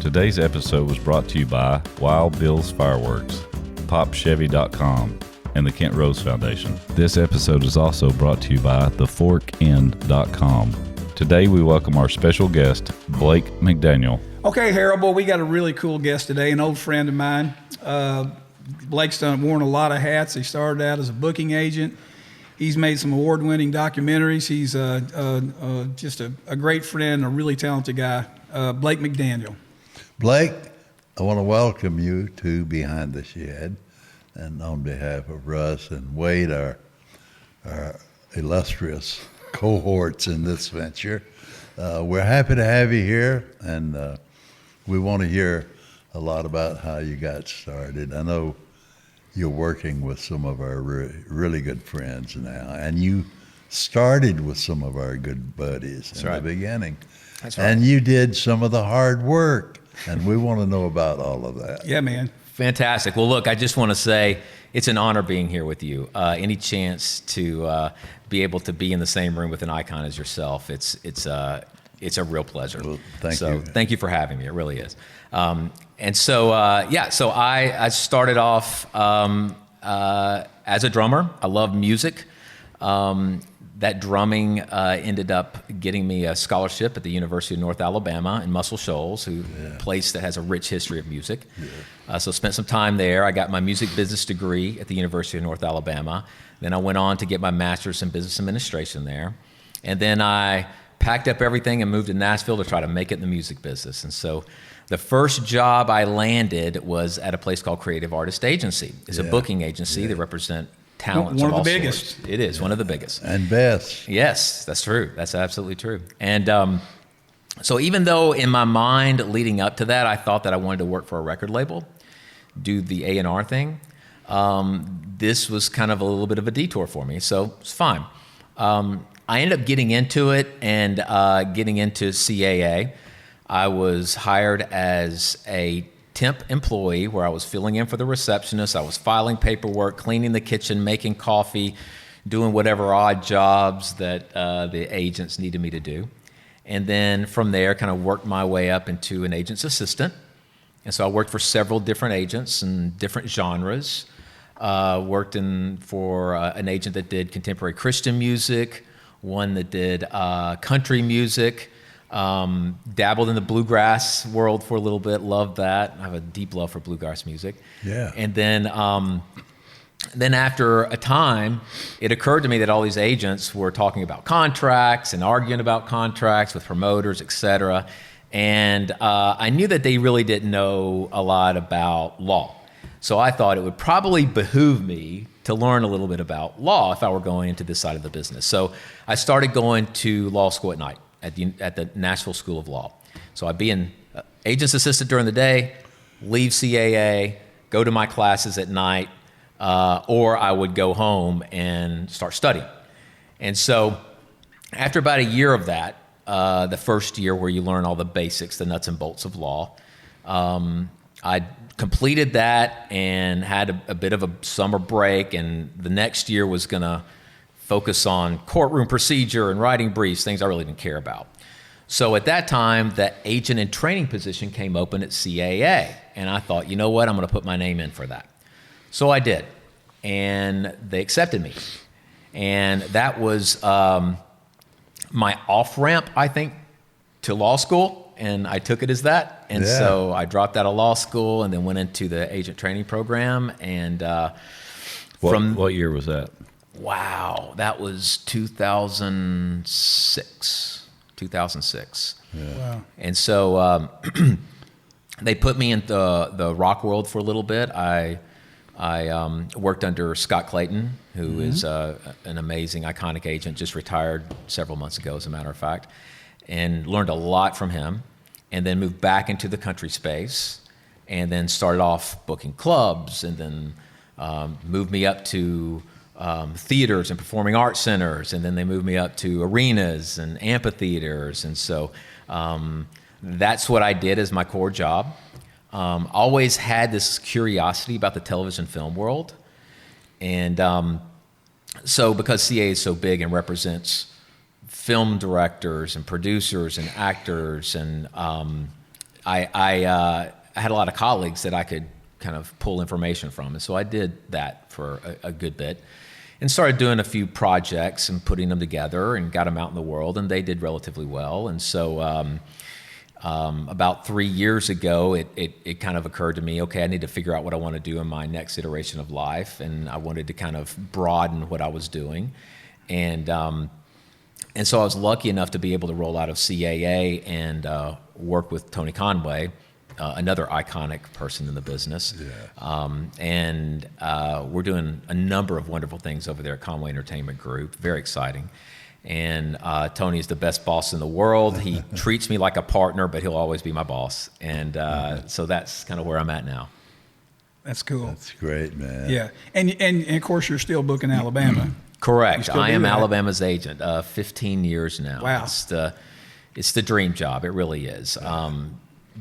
Today's episode was brought to you by Wild Bill's Fireworks, PopChevy.com, and the Kent Rose Foundation. This episode is also brought to you by TheForkIn.com. Today we welcome our special guest, Blake McDaniel. Okay, Harold, well, we got a really cool guest today, an old friend of mine. Blake's worn a lot of hats. He started out as a booking agent. He's made some award-winning documentaries. He's just a great friend, a really talented guy, Blake McDaniel. Blake, I want to welcome you to Behind the Shed, and on behalf of Russ and Wade, our illustrious cohorts in this venture, we're happy to have you here, and we want to hear a lot about how you got started. I know you're working with some of our really good friends now, and you started with some of our good buddies in the beginning. That's right. And you did some of the hard work, and we want to know about all of that. Yeah, man. Fantastic. Well, look, I just want to say it's an honor being here with you. Any chance to be able to be in the same room with an icon as yourself, it's a real pleasure. Well, thank you. Thank you for having me. It really is. So I started off as a drummer. I love music. That drumming ended up getting me a scholarship at the University of North Alabama in Muscle Shoals, a place that has a rich history of music. Yeah. So spent some time there. I got my music business degree at the University of North Alabama. Then I went on to get my master's in business administration there. And then I packed up everything and moved to Nashville to try to make it in the music business. And so the first job I landed was at a place called Creative Artist Agency. It's a booking agency that represent talents one of of the all biggest. sorts. It is one of the biggest. And best. Yes, that's true. That's absolutely true. And so even though in my mind leading up to that, I thought that I wanted to work for a record label, do the A&R thing, this was kind of a little bit of a detour for me. So it's fine. I ended up getting into it and getting into CAA. I was hired as a temp employee where I was filling in for the receptionist. I was filing paperwork, cleaning the kitchen, making coffee, doing whatever odd jobs that the agents needed me to do. And then from there, kind of worked my way up into an agent's assistant. And so I worked for several different agents in different genres. Worked for an agent that did contemporary Christian music, one that did country music, dabbled in the bluegrass world for a little bit, loved that. I have a deep love for bluegrass music. Yeah. And then after a time, it occurred to me that all these agents were talking about contracts and arguing about contracts with promoters, et cetera. And I knew that they really didn't know a lot about law. So I thought it would probably behoove me to learn a little bit about law if I were going into this side of the business. So I started going to law school at night at the Nashville School of Law. So I'd be an agent's assistant during the day, leave CAA, go to my classes at night, or I would go home and start studying. And so after about a year of that, the first year where you learn all the basics, the nuts and bolts of law, I completed that and had a bit of a summer break, and the next year was going to focus on courtroom procedure and writing briefs, things I really didn't care about. So at that time, the agent and training position came open at CAA, and I thought, you know what, I'm going to put my name in for that. So I did, and they accepted me. And that was my off-ramp, I think, to law school, and I took it as that. And so I dropped out of law school and then went into the agent training program. And What year was that? Wow, that was 2006. 2006. Yeah. Wow. And so they put me in the rock world for a little bit. I worked under Scott Clayton, who is an amazing, iconic agent, just retired several months ago, as a matter of fact, and learned a lot from him, and then moved back into the country space, and then started off booking clubs, and then moved me up to theaters and performing arts centers, and then they moved me up to arenas and amphitheaters, and so that's what I did as my core job. Always had this curiosity about the television film world, and so because CA is so big and represents film directors and producers and actors and I had a lot of colleagues that I could kind of pull information from, and so I did that for a good bit, and started doing a few projects and putting them together and got them out in the world, and they did relatively well. And so about 3 years ago, it kind of occurred to me, okay, I need to figure out what I want to do in my next iteration of life, and I wanted to kind of broaden what I was doing. And so I was lucky enough to be able to roll out of CAA and work with Tony Conway, another iconic person in the business. Yeah. We're doing a number of wonderful things over there at Conway Entertainment Group. Very exciting. And Tony is the best boss in the world. He treats me like a partner, but he'll always be my boss. And so that's kind of where I'm at now. That's cool. That's great, man. Yeah. And of course, you're still booking Alabama. Correct. I am Alabama's agent. 15 years now. Wow. It's the dream job. It really is.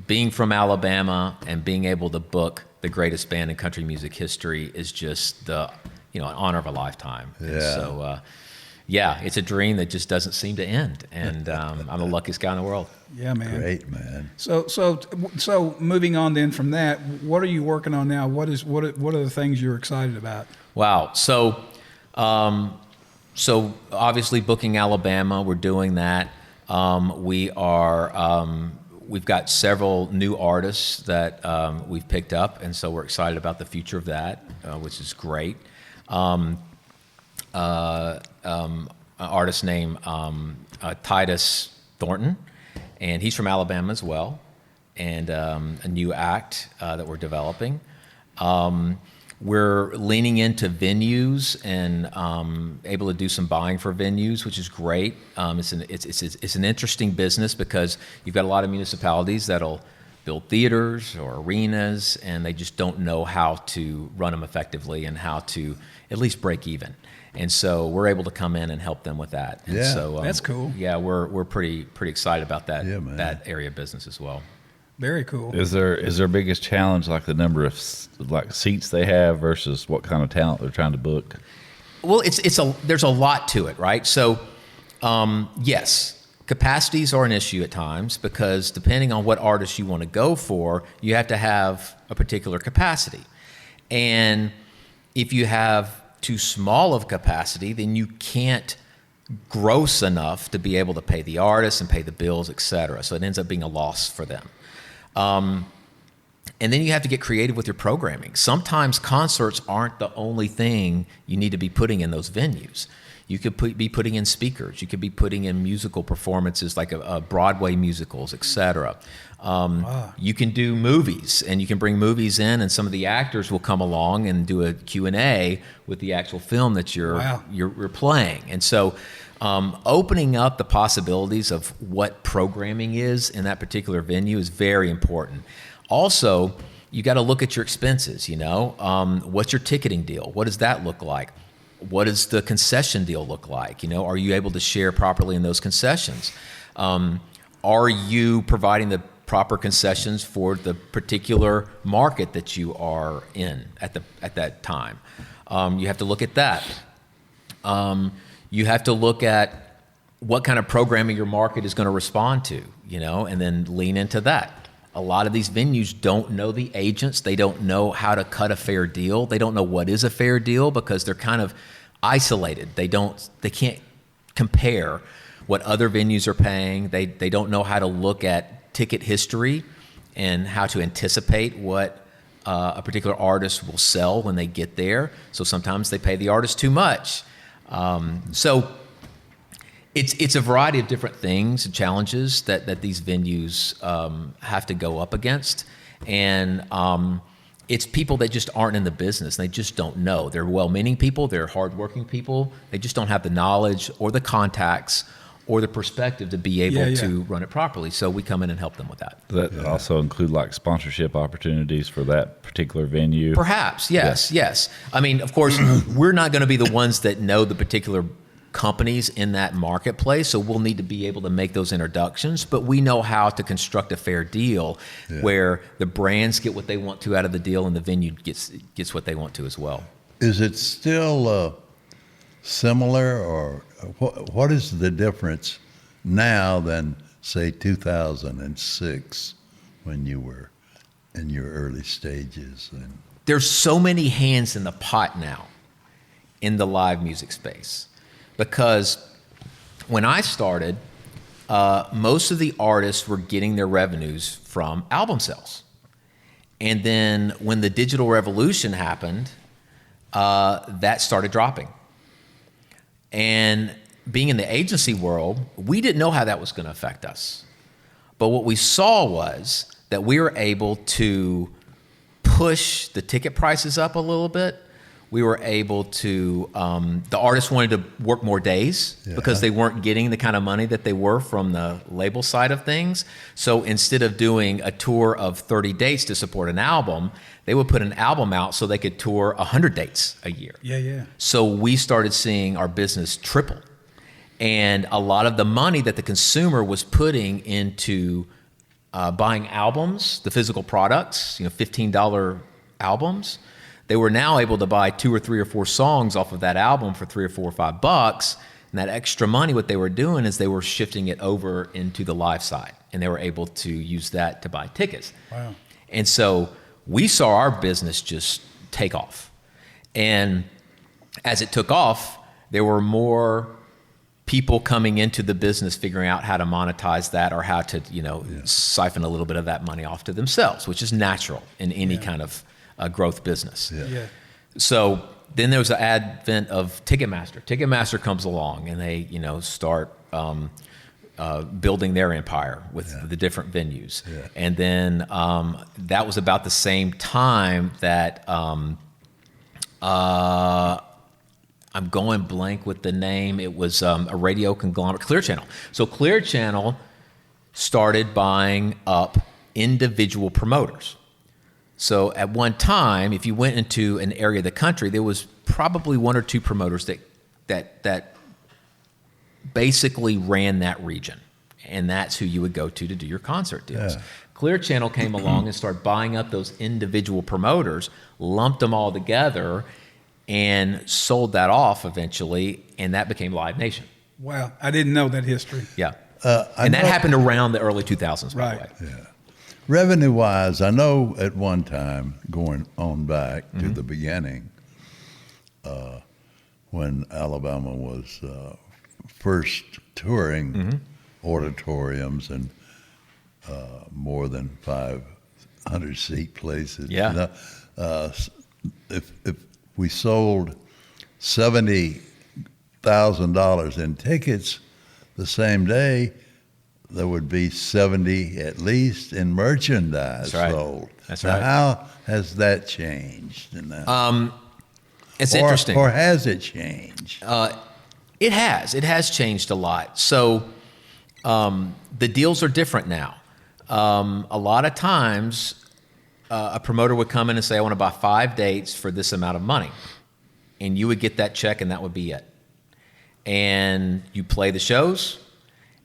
Being from Alabama and being able to book the greatest band in country music history is just an honor of a lifetime. Yeah. And so, it's a dream that just doesn't seem to end. And I'm the luckiest guy in the world. Yeah, man. Great, man. So moving on then from that, what are you working on now? What are the things you're excited about? Wow. So obviously booking Alabama, we're doing that. We've got several new artists that we've picked up, and so we're excited about the future of that, which is great. An artist named Titus Thornton, and he's from Alabama as well, and a new act that we're developing. We're leaning into venues and able to do some buying for venues, which is great. It's an interesting business because you've got a lot of municipalities that'll build theaters or arenas, and they just don't know how to run them effectively and how to at least break even. And so we're able to come in and help them with that. And so, that's cool. Yeah, we're pretty excited about that that area of business as well. Very cool. Is their biggest challenge like the number of seats they have versus what kind of talent they're trying to book? Well, there's a lot to it, right? So, yes, capacities are an issue at times because depending on what artist you want to go for, you have to have a particular capacity. And if you have too small of capacity, then you can't gross enough to be able to pay the artists and pay the bills, et cetera. So it ends up being a loss for them. And then you have to get creative with your programming. Sometimes concerts aren't the only thing you need to be putting in those venues. You could be putting in speakers. You could be putting in musical performances like a Broadway musicals, et cetera. You can do movies, and you can bring movies in, and some of the actors will come along and do a Q&A with the actual film that you're playing. And so opening up the possibilities of what programming is in that particular venue is very important. Also, you got to look at your expenses, what's your ticketing deal? What does that look like? What does the concession deal look like? Are you able to share properly in those concessions? Are you providing the proper concessions for the particular market that you are in at that time? You have to look at that. You have to look at what kind of programming your market is going to respond to, and then lean into that. A lot of these venues don't know the agents. They don't know how to cut a fair deal. They don't know what is a fair deal because they're kind of isolated. They can't compare what other venues are paying. They don't know how to look at ticket history and how to anticipate what a particular artist will sell when they get there. So sometimes they pay the artist too much. So it's a variety of different things and challenges that these venues have to go up against. And it's people that just aren't in the business. They just don't know. They're well-meaning people. They're hardworking people. They just don't have the knowledge or the contacts or the perspective to be able to run it properly. So we come in and help them with that. Does that also include like sponsorship opportunities for that particular venue? Perhaps, yes. I mean, of course, we're not going to be the ones that know the particular companies in that marketplace, so we'll need to be able to make those introductions, but we know how to construct a fair deal where the brands get what they want to out of the deal and the venue gets what they want to as well. Is it still similar, or what is the difference now than, say, 2006 when you were in your early stages? And There's so many hands in the pot now in the live music space, because when I started, most of the artists were getting their revenues from album sales. And then when the digital revolution happened, that started dropping. And being in the agency world, we didn't know how that was going to affect us. But what we saw was that we were able to push the ticket prices up a little bit. We were able to, the artists wanted to work more days because they weren't getting the kind of money that they were from the label side of things. So instead of doing a tour of 30 dates to support an album, they would put an album out so they could tour 100 dates a year. Yeah. So we started seeing our business triple. And a lot of the money that the consumer was putting into buying albums, the physical products, $15 albums, they were now able to buy 2 or 3 or 4 songs off of that album for $3 or $4 or $5. And that extra money, what they were doing is they were shifting it over into the live side, and they were able to use that to buy tickets. Wow. And so we saw our business just take off. And as it took off, there were more people coming into the business figuring out how to monetize that, or how to, siphon a little bit of that money off to themselves, which is natural in any kind of growth business. Yeah. So then there was the advent of Ticketmaster. Ticketmaster comes along, and they, start building their empire with the different venues. Yeah. And then that was about the same time that I'm going blank with the name. It was a radio conglomerate, Clear Channel. So Clear Channel started buying up individual promoters. So at one time, if you went into an area of the country, there was probably 1 or 2 promoters that basically ran that region, and that's who you would go to do your concert deals. Yeah. Clear Channel came along and started buying up those individual promoters, lumped them all together, and sold that off eventually, and that became Live Nation. Wow, I didn't know that history. Yeah, and that happened around the early 2000s, by the way. Yeah. Revenue-wise, I know at one time, going on back to the beginning, when Alabama was first touring auditoriums and more than 500-seat places. Yeah. If we sold $70,000 in tickets the same day, there would be 70 at least in merchandise sold. That's now, right. how has that changed? It's interesting. Or has it changed? It has. It has changed a lot. So the deals are different now. A lot of times, a promoter would come in and say, I want to buy 5 dates for this amount of money. And you would get that check, and that would be it. And you play the shows,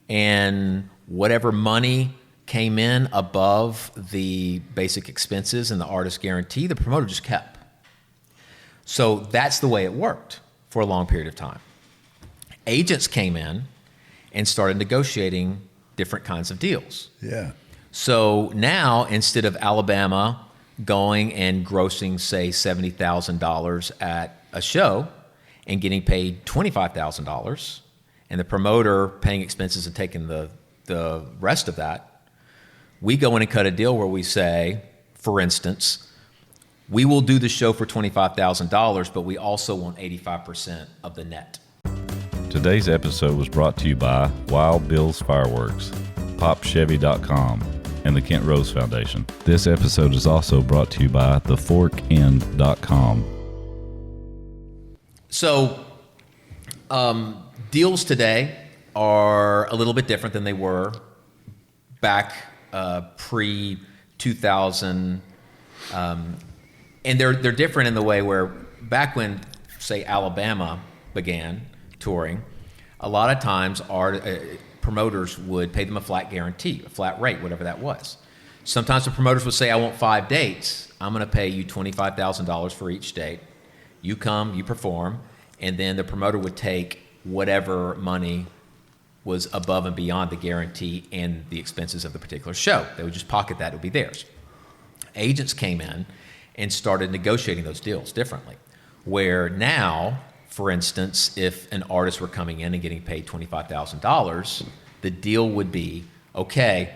and whatever money came in above the basic expenses and the artist guarantee, the promoter just kept. So that's the way it worked for a long period of time. Agents came in and started negotiating different kinds of deals. Yeah. So now, instead of Alabama going and grossing, say, $70,000 at a show and getting paid $25,000, and the promoter paying expenses and taking the rest of that, we go in and cut a deal where we say, for instance, we will do the show for $25,000, but we also want 85% of the net. Today's episode was brought to you by Wild Bill's Fireworks, popchevy.com, and the Kent Rose Foundation. This episode is also brought to you by theforkend.com. So, deals today are a little bit different than they were back pre-2000, and they're different in the way where back when, say, Alabama began touring, a lot of times promoters would pay them a flat guarantee, a flat rate, whatever that was. Sometimes the promoters would say, I want 5 dates. I'm going to pay you $25,000 for each date. You come, you perform, and then the promoter would take whatever money was above and beyond the guarantee and the expenses of the particular show. They would just pocket that, it would be theirs. Agents came in and started negotiating those deals differently, where now, for instance, if an artist were coming in and getting paid $25,000, the deal would be, okay,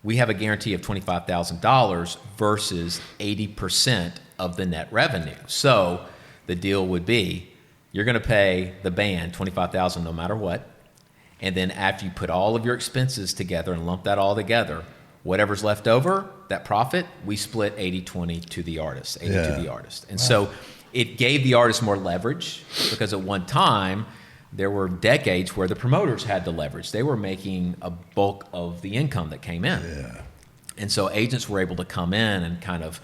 we have a guarantee of $25,000 versus 80% of the net revenue. So the deal would be, you're going to pay the band $25,000 no matter what, and then after you put all of your expenses together and lump that all together, whatever's left over, that profit, we split 80-20 to the artist, 80 to the artist. And so it gave the artist more leverage, because at one time, there were decades where the promoters had the leverage. They were making a bulk of the income that came in. Yeah. And so agents were able to come in and kind of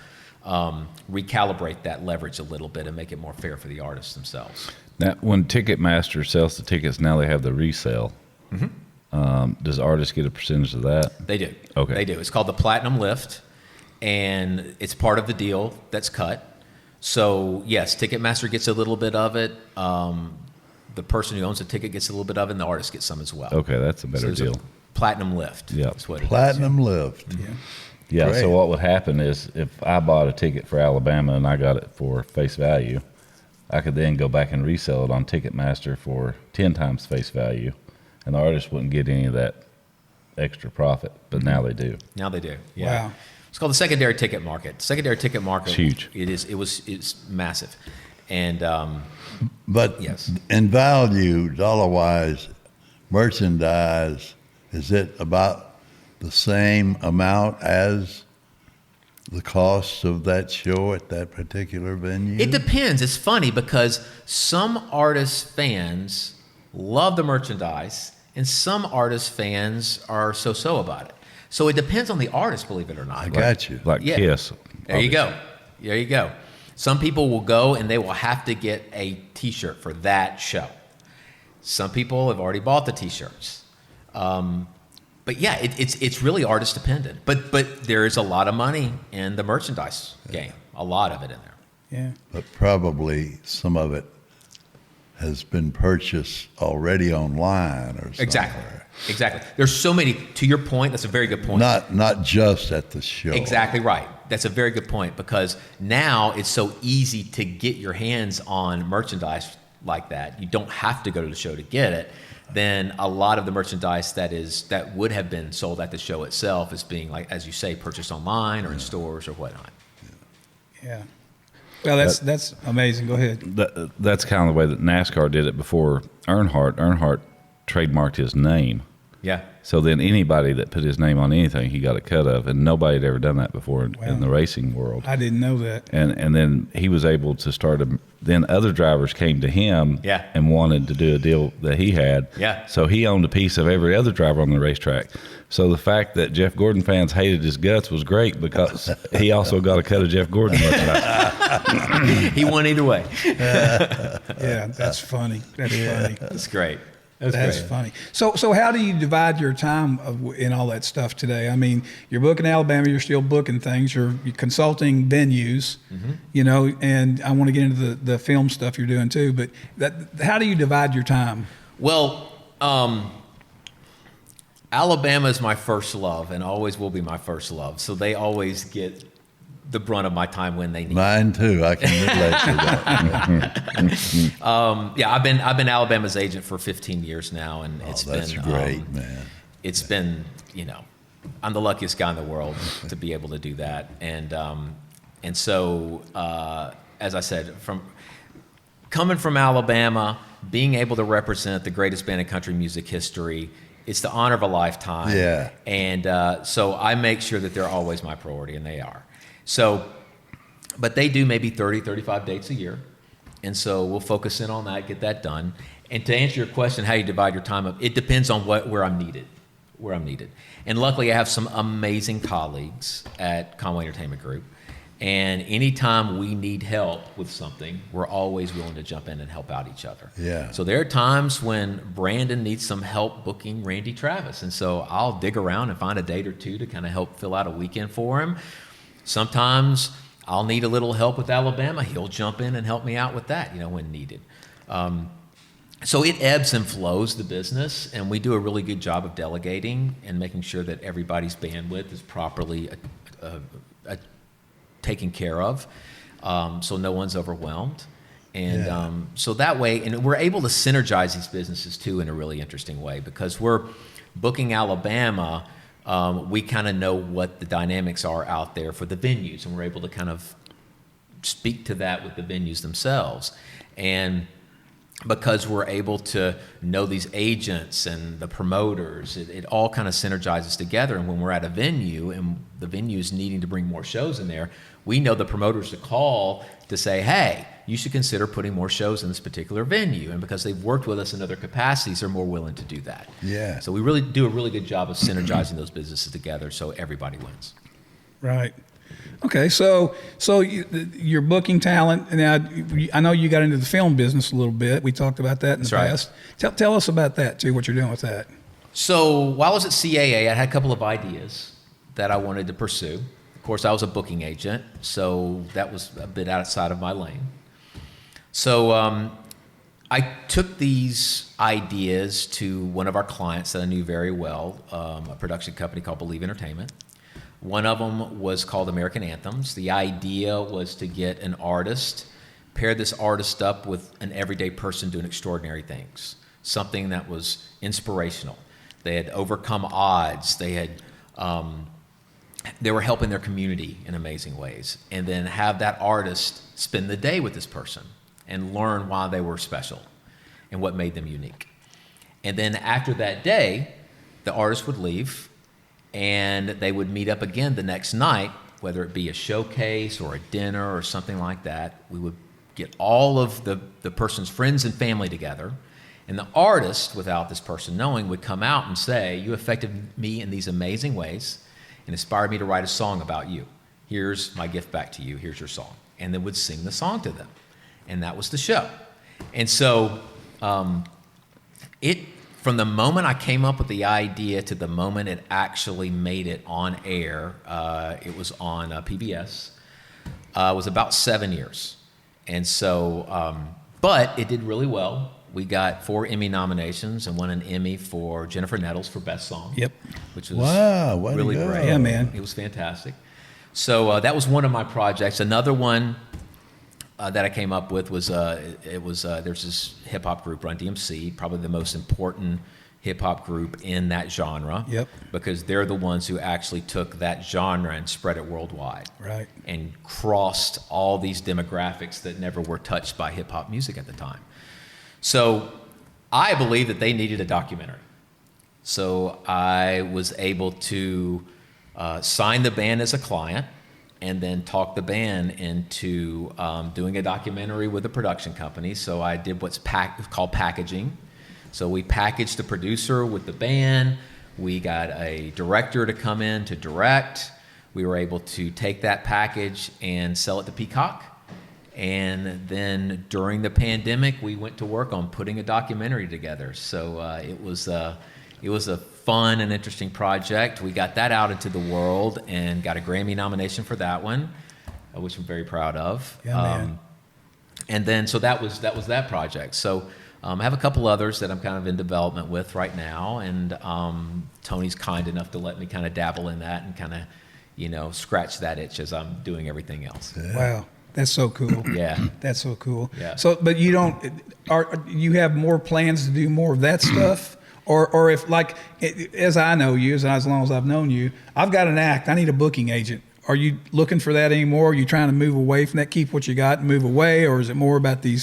recalibrate that leverage a little bit and make it more fair for the artists themselves. Now, when Ticketmaster sells the tickets, now they have the resale. Does artists get a percentage of that? They do. Okay. They do. It's called the Platinum Lift, and it's part of the deal that's cut. So, yes, Ticketmaster gets a little bit of it. The person who owns the ticket gets a little bit of it, and the artist gets some as well. Okay, that's a better there's deal. Platinum Lift. Yep. That's what it is. Platinum Lift. Yeah, Great. so what would happen is if I bought a ticket for Alabama and I got it for face value, I could then go back and resell it on Ticketmaster for 10 times face value, and the artist wouldn't get any of that extra profit, but now they do. Now they do. Yeah. Wow. It's called the secondary ticket market. Secondary ticket market. It's huge. It's massive. And But Yes. in value, dollar-wise, merchandise, is it about the same amount as the cost of that show at that particular venue? it depends. It's funny because some artist fans love the merchandise and some artist fans are so-so about it. So it depends on the artist, believe it or not. I got you. Like Yeah. Kiss. There you go. There you go. Some people will go and they will have to get a T-shirt for that show. Some people have already bought the T-shirts. But yeah, it's really artist dependent. But there is a lot of money in the merchandise game. A lot of it in there. Yeah. But probably some of it has been purchased already online or something. Exactly. There's so many. To your point, that's a very good point. Not just at the show. Exactly right. That's a very good point, because now it's so easy to get your hands on merchandise like that. You don't have to go to the show to get it. Then a lot of the merchandise that would have been sold at the show itself is being, like, as you say, purchased online or in stores or whatnot. Yeah. Well, that's amazing. Go ahead. That's kind of the way that NASCAR did it before Earnhardt. Earnhardt trademarked his name. Yeah. So then anybody that put his name on anything, he got a cut of, and nobody had ever done that before in the racing world. I didn't know that. And then he was able to start then other drivers came to him and wanted to do a deal that he had. Yeah. So he owned a piece of every other driver on the racetrack. So the fact that Jeff Gordon fans hated his guts was great, because he also got a cut of Jeff Gordon merchandise. He won either way. Yeah, that's funny. That's funny. That's great. That's great. funny. So how do you divide your time in all that stuff today? I mean, you're booking Alabama, you're still booking things, you're consulting venues, and I want to get into the film stuff you're doing too, but how do you divide your time? Well, Alabama is my first love and always will be my first love. So they always get the brunt of my time when they need it. Mine too. I can relate to that. Yeah, I've been Alabama's agent for 15 years now, and it's That's been great, man. It's been, I'm the luckiest guy in the world to be able to do that, and so as I said, coming from Alabama, being able to represent the greatest band in country music history, it's the honor of a lifetime. Yeah. And so I make sure that they're always my priority, and they are. So, but they do maybe 30, 35 dates a year. And so we'll focus in on that, get that done. And to answer your question, how you divide your time up, it depends on where I'm needed. And luckily I have some amazing colleagues at Conway Entertainment Group. And anytime we need help with something, we're always willing to jump in and help out each other. Yeah. So there are times when Brandon needs some help booking Randy Travis. And so I'll dig around and find a date or two to kind of help fill out a weekend for him. Sometimes I'll need a little help with Alabama. He'll jump in and help me out with that, when needed. And So it ebbs and flows, the business, and we do a really good job of delegating and making sure that everybody's bandwidth is properly taken care of, so no one's overwhelmed. And so that way, and we're able to synergize these businesses too in a really interesting way, because we're booking Alabama, we kind of know what the dynamics are out there for the venues, and we're able to kind of speak to that with the venues themselves. And because we're able to know these agents and the promoters, it all kind of synergizes together. And when we're at a venue and the venue's needing to bring more shows in there, we know the promoters to call to say, hey, you should consider putting more shows in this particular venue. And because they've worked with us in other capacities, they're more willing to do that. Yeah. So we really do a really good job of synergizing those businesses together so everybody wins. Right. Okay, so you're booking talent, and now I know you got into the film business a little bit. We talked about that in the past. Tell us about that too. What you're doing with that? So while I was at CAA, I had a couple of ideas that I wanted to pursue. Of course, I was a booking agent, so that was a bit outside of my lane. So I took these ideas to one of our clients that I knew very well, a production company called Believe Entertainment. One of them was called American Anthems. The idea was to get an artist, pair this artist up with an everyday person doing extraordinary things, something that was inspirational. They had overcome odds. They were helping their community in amazing ways. And then have that artist spend the day with this person and learn why they were special and what made them unique. And then after that day, the artist would leave, and they would meet up again the next night, whether it be a showcase or a dinner or something like that. We would get all of the person's friends and family together, and the artist, without this person knowing, would come out and say, you affected me in these amazing ways and inspired me to write a song about you. Here's my gift back to you. Here's your song. And then would sing the song to them. And that was the show. And so from the moment I came up with the idea to the moment it actually made it on air, it was on PBS, was about 7 years. And so, but it did really well. We got 4 Emmy nominations and won an Emmy for Jennifer Nettles for Best Song. Yep. Which was way really to go. great. Yeah, man. It was fantastic. So that was one of my projects. Another one that I came up with was there's this hip hop group, Run DMC, probably the most important hip hop group in that genre. Yep. Because they're the ones who actually took that genre and spread it worldwide. Right. And crossed all these demographics that never were touched by hip hop music at the time. So I believe that they needed a documentary. So I was able to sign the band as a client, and then talk the band into doing a documentary with a production company. So I did what's called packaging. So we packaged the producer with the band. We got a director to come in to direct. We were able to take that package and sell it to Peacock. And then during the pandemic, we went to work on putting a documentary together. So it was a fun and interesting project. We got that out into the world and got a Grammy nomination for that one, which I'm very proud of. Yeah, man. And then, so that was that project. So I have a couple others that I'm kind of in development with right now, and Tony's kind enough to let me kind of dabble in that and kind of, scratch that itch as I'm doing everything else. Yeah. Wow. That's so cool. Yeah. That's so cool. Yeah. So, but you have more plans to do more of that stuff? Or if, like, as I know you, as long as I've known you, I've got an act, I need a booking agent. Are you looking for that anymore? Are you trying to move away from that, keep what you got and move away? Or is it more about the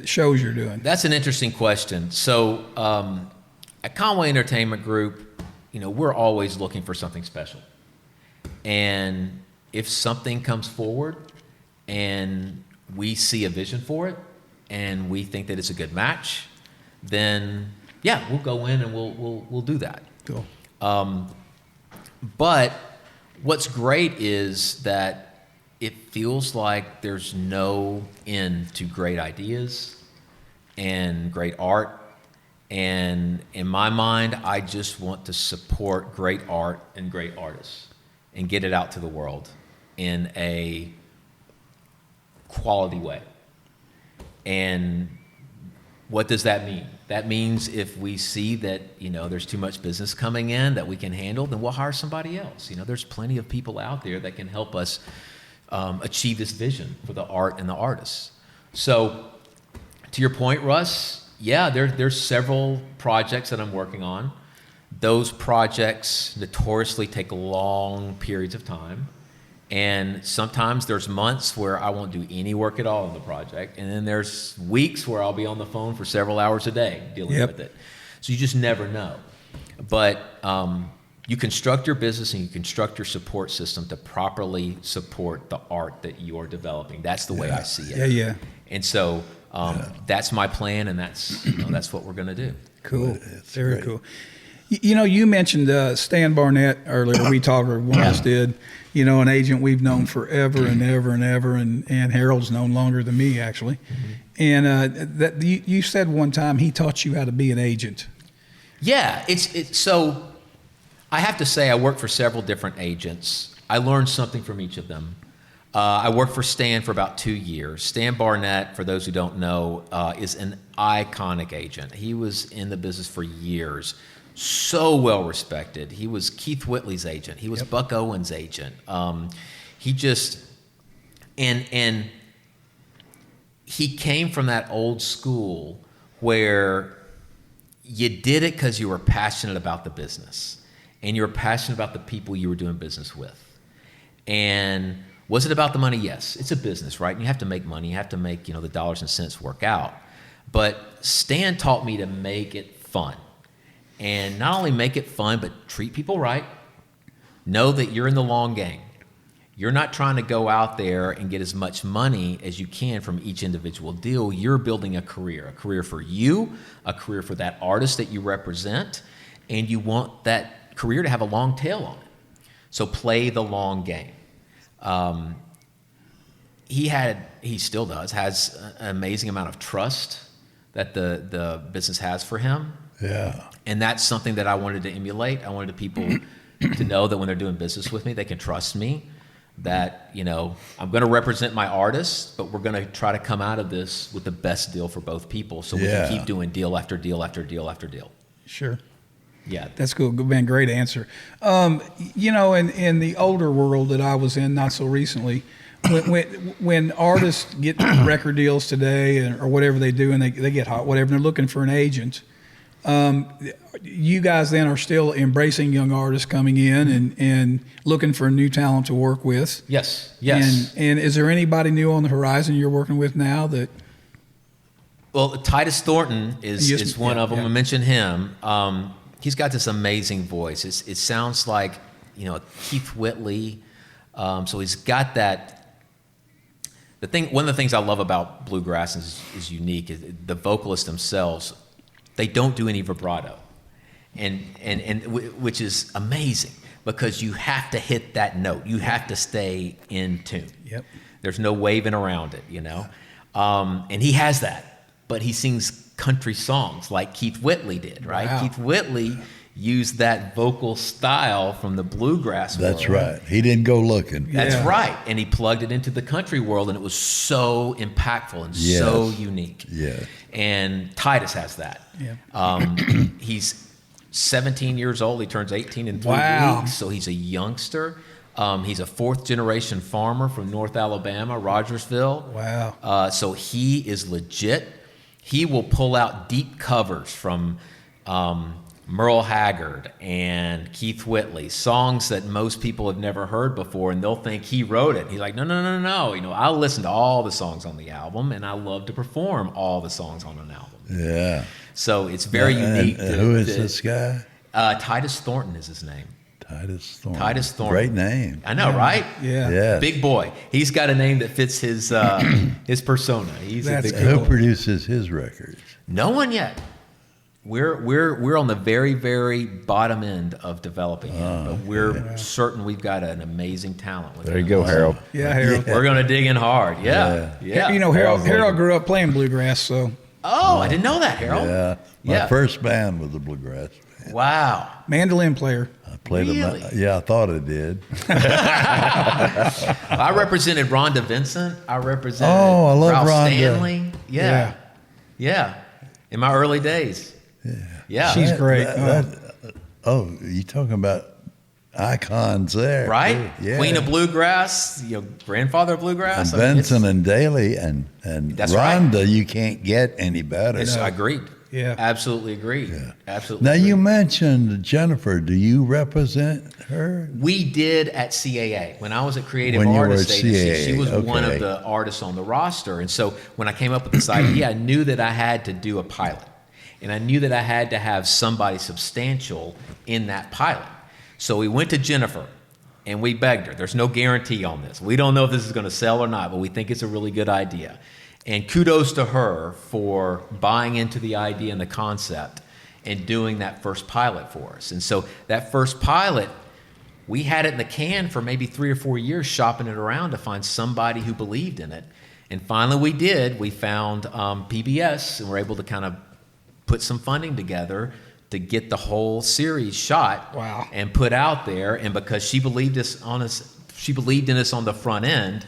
shows you're doing? That's an interesting question. So at Conway Entertainment Group, we're always looking for something special. And if something comes forward and we see a vision for it and we think that it's a good match, then yeah, we'll go in and we'll do that. Cool. But what's great is that it feels like there's no end to great ideas and great art. And in my mind, I just want to support great art and great artists and get it out to the world in a quality way. And What does that mean? That means if we see that, there's too much business coming in that we can handle, then we'll hire somebody else. There's plenty of people out there that can help us achieve this vision for the art and the artists. So to your point, Russ, yeah, there's several projects that I'm working on. Those projects notoriously take long periods of time. And sometimes there's months where I won't do any work at all on the project. And then there's weeks where I'll be on the phone for several hours a day dealing with it. So you just never know. But you construct your business and you construct your support system to properly support the art that you are developing. That's the way I see it. Yeah. And so that's my plan, and that's what we're going to do. Cool. Very cool. You mentioned Stan Barnett earlier. We talked, or one of us did. An agent we've known forever and ever and ever, and Harold's known longer than me, actually. And that you said one time he taught you how to be an agent. Yeah, so I have to say I worked for several different agents. I learned something from each of them. I worked for Stan for about 2 years. Stan Barnett, for those who don't know, is an iconic agent. He was in the business for years. So well respected. He was Keith Whitley's agent. He was Buck Owens' agent. He just and he came from that old school where you did it because you were passionate about the business and you were passionate about the people you were doing business with. And was it about the money? Yes, it's a business, right? And you have to make money. You have to make the dollars and cents work out. But Stan taught me to make it fun. And not only make it fun, but treat people right. Know that you're in the long game. You're not trying to go out there and get as much money as you can from each individual deal. You're building a career for you, a career for that artist that you represent, and you want that career to have a long tail on it. So play the long game. He still does, has an amazing amount of trust that the business has for him. Yeah. And that's something that I wanted to emulate. I wanted people to know that when they're doing business with me, they can trust me, that, I'm going to represent my artists, but we're going to try to come out of this with the best deal for both people so we can keep doing deal after deal after deal after deal. Sure. Yeah. That's cool. Man, great answer. In the older world that I was in not so recently, when artists get record deals today or whatever they do, and they get hot, whatever, and they're looking for an agent, you guys then are still embracing young artists coming in and looking for new talent to work with. Yes. And is there anybody new on the horizon you're working with now that? Well, Titus Thornton is one of them. I mentioned him. He's got this amazing voice. It sounds like, Keith Whitley. So he's got that. One of the things I love about bluegrass is unique. Is the vocalists themselves, they don't do any vibrato, and which is amazing because you have to hit that note. You have to stay in tune. Yep. There's no waving around it, and he has that, but he sings country songs like Keith Whitley did, right? Wow. Keith Whitley used that vocal style from the bluegrass world. That's right. He didn't go looking. That's right. And he plugged it into the country world, and it was so impactful and so unique. Yeah. And Titus has that. Yeah. He's 17 years old. He turns 18 in 3 weeks, so he's a youngster. He's a fourth-generation farmer from North Alabama, Rogersville. Wow. So he is legit. He will pull out deep covers from Merle Haggard and Keith Whitley, songs that most people have never heard before, and they'll think he wrote it. He's like, no. I'll listen to all the songs on the album, and I love to perform all the songs on an album. Yeah. So it's very unique. Who is this guy? Titus Thornton is his name. Titus Thornton. Titus Thornton. Great name. I know, right? Yeah. Yes. Big boy. He's got a name that fits his persona. He's a big Who boy. produces his records? No one yet. We're on the very, very bottom end of developing him, but we're certain we've got an amazing talent with There you him. go, Harold. Yeah, Harold. We're going to dig in hard. Yeah. Harold grew up playing bluegrass, so. Oh, I didn't know that, Harold. Yeah. My first band was a bluegrass band. Wow. Mandolin player. I played Really? Yeah, I thought I did. I represented Rhonda Vincent. I represented Oh, I love Ralph Rhonda. Stanley. Yeah. in my early days. Yeah. She's great. You talking about icons there. Right? Yeah. Queen of Bluegrass, grandfather of Bluegrass. And Benson and Daly and That's Rhonda, right. You can't get any better. I agreed. Yeah. Absolutely agreed. Yeah. Absolutely. Now, agreed. you mentioned Jennifer. Do you represent her? We did at CAA. When I was at Creative When you were Artists at Agency, she CAA, was one okay. of the artists on the roster. And so when I came up with this idea, I knew that I had to do a pilot. And I knew that I had to have somebody substantial in that pilot. So we went to Jennifer and we begged her. There's no guarantee on this. We don't know if this is going to sell or not, but we think it's a really good idea. And kudos to her for buying into the idea and the concept and doing that first pilot for us. And so that first pilot, we had it in the can for maybe 3 or 4 years, shopping it around to find somebody who believed in it. And finally we did. We found PBS, and were able to kind of put some funding together to get the whole series shot. Wow. And put out there. And because she believed she believed in us on the front end,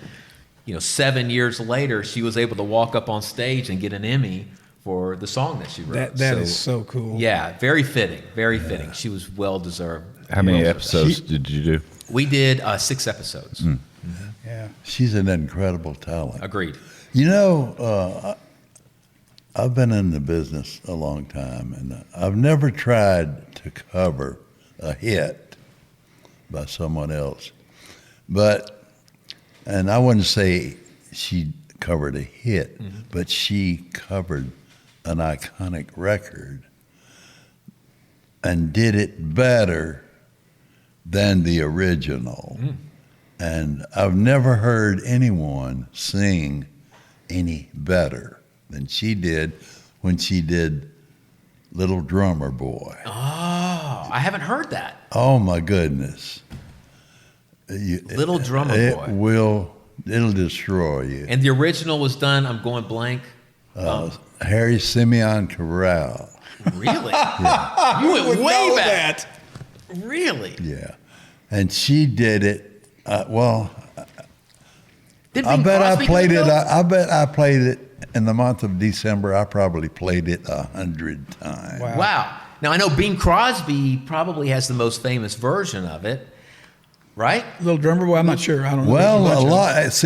7 years later, she was able to walk up on stage and get an Emmy for the song that she wrote. That is so cool. Yeah, very fitting, very fitting. She was well deserved. How many episodes did you do? We did 6 episodes. Yeah. She's an incredible talent. Agreed. I've been in the business a long time, and I've never tried to cover a hit by someone else. And I wouldn't say she covered a hit, but she covered an iconic record and did it better than the original. And I've never heard anyone sing any better than she did when she did Little Drummer Boy. Oh, I haven't heard that. Oh my goodness. Little Drummer Boy. It'll destroy you. And the original was done, I'm going blank. Harry Simeon Corral. Really? Yeah. You went way back. Really? Yeah. And she did it, Did I Bing bet Crosby I played do it. it? I bet I played it in the month of December. I probably played it 100 times. Wow. Now I know Bing Crosby probably has the most famous version of it, right? Little Drummer Boy, I'm not sure. I don't know. Well, much of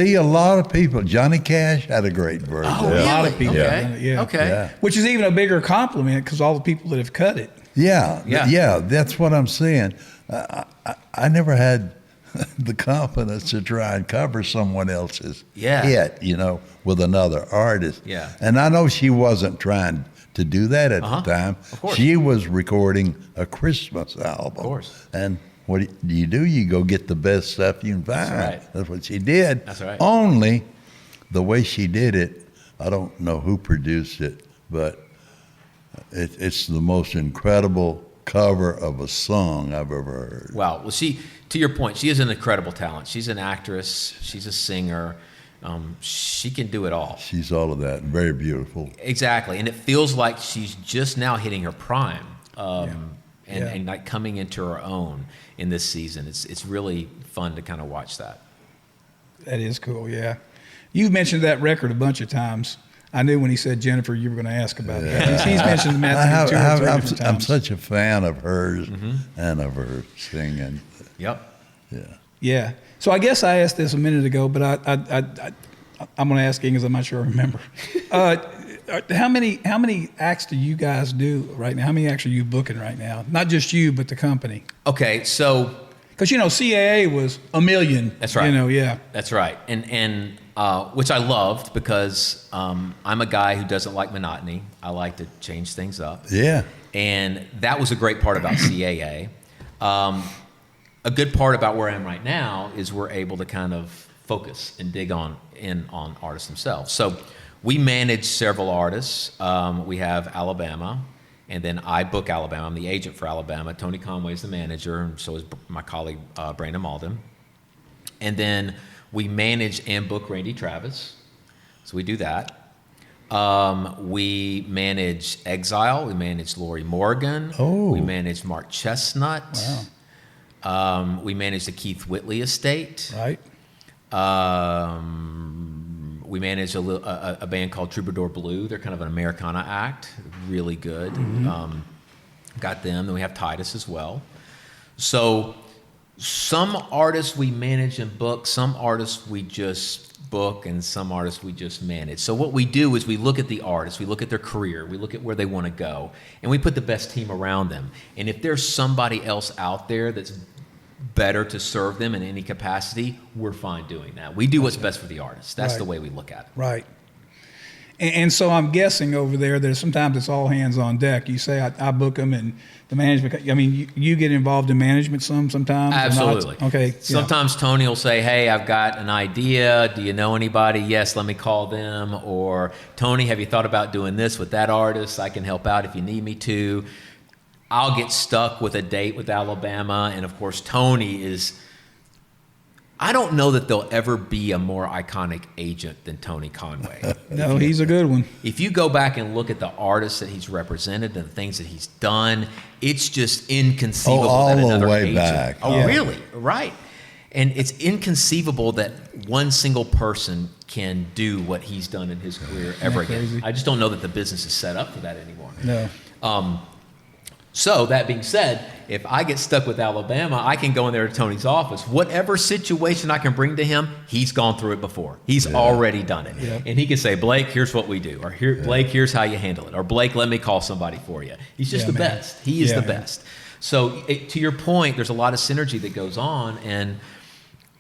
it. a lot of people. Johnny Cash had a great version. Oh, really? A lot of people. Okay. Yeah. Okay. Yeah. Which is even a bigger compliment because all the people that have cut it. Yeah, that's what I'm saying. I never had the confidence to try and cover someone else's hit, with another artist. Yeah. And I know she wasn't trying to do that at the time. Of course. She was recording a Christmas album. Of course. And what do? You go get the best stuff you can find. That's right. That's what she did. That's right. Only the way she did it, I don't know who produced it, but it's the most incredible cover of a song I've ever heard. Wow. Well, to your point, she is an incredible talent. She's an actress. She's a singer. She can do it all. She's all of that. Very beautiful. Exactly. And it feels like she's just now hitting her prime. And like coming into her own in this season. It's really fun to kind of watch that. That is cool, yeah. You've mentioned that record a bunch of times. I knew when he said Jennifer, you were going to ask about that. He's mentioned Matthew two or three different I'm times. such a fan of hers and of her singing. Yep. Yeah. Yeah. So I guess I asked this a minute ago, but I'm going to ask again because I'm not sure I remember. How many acts do you guys do right now? How many acts are you booking right now? Not just you, but the company. Okay, so because CAA was 1 million. That's right. Yeah. That's right, and which I loved because I'm a guy who doesn't like monotony. I like to change things up. Yeah. And that was a great part about CAA. A good part about where I am right now is we're able to kind of focus and dig in on artists themselves. So we manage several artists. We have Alabama, and then I book Alabama. I'm the agent for Alabama. Tony Conway is the manager, and so is my colleague Brandon Malden. And then we manage and book Randy Travis. So we do that. We manage Exile. We manage Lori Morgan. Oh. We manage Mark Chestnut. Wow. We manage the Keith Whitley estate. Right. We manage a band called Troubadour Blue. They're kind of an Americana act, really good. Got them. Then we have Titus as well. So some artists we manage and book, some artists we just book, and some artists we just manage. So what we do is we look at the artist, we look at their career, we look at where they want to go, and we put the best team around them. And if there's somebody else out there that's better to serve them in any capacity, we're fine doing that. We do what's best for the artist. That's the way we look at it. Right. And so I'm guessing over there that sometimes it's all hands on deck. You say I book them and the management. I mean, you get involved in management sometimes. Absolutely. Okay. Sometimes Tony will say, "Hey, I've got an idea. Do you know anybody?" "Yes, let me call them." Or, "Tony, have you thought about doing this with that artist? I can help out if you need me to." I'll get stuck with a date with Alabama, and of course, Tony is. I don't know that there'll ever be a more iconic agent than Tony Conway. No, he's a good one. If you go back and look at the artists that he's represented and the things that he's done, it's just inconceivable all that the another way agent. back. Oh, Yeah. really? Right. And it's inconceivable that one single person can do what he's done in his career ever again. Crazy? I just don't know that the business is set up for that anymore. No. So that being said, if I get stuck with Alabama, I can go in there to Tony's office. Whatever situation I can bring to him, he's gone through it before. He's already done it. Yeah. And he can say, "Blake, here's what we do." Or, "Blake, here's how you handle it." Or, "Blake, let me call somebody for you." He's just Yeah, the man. best. He is Yeah, the man. best. So to your point, there's a lot of synergy that goes on. And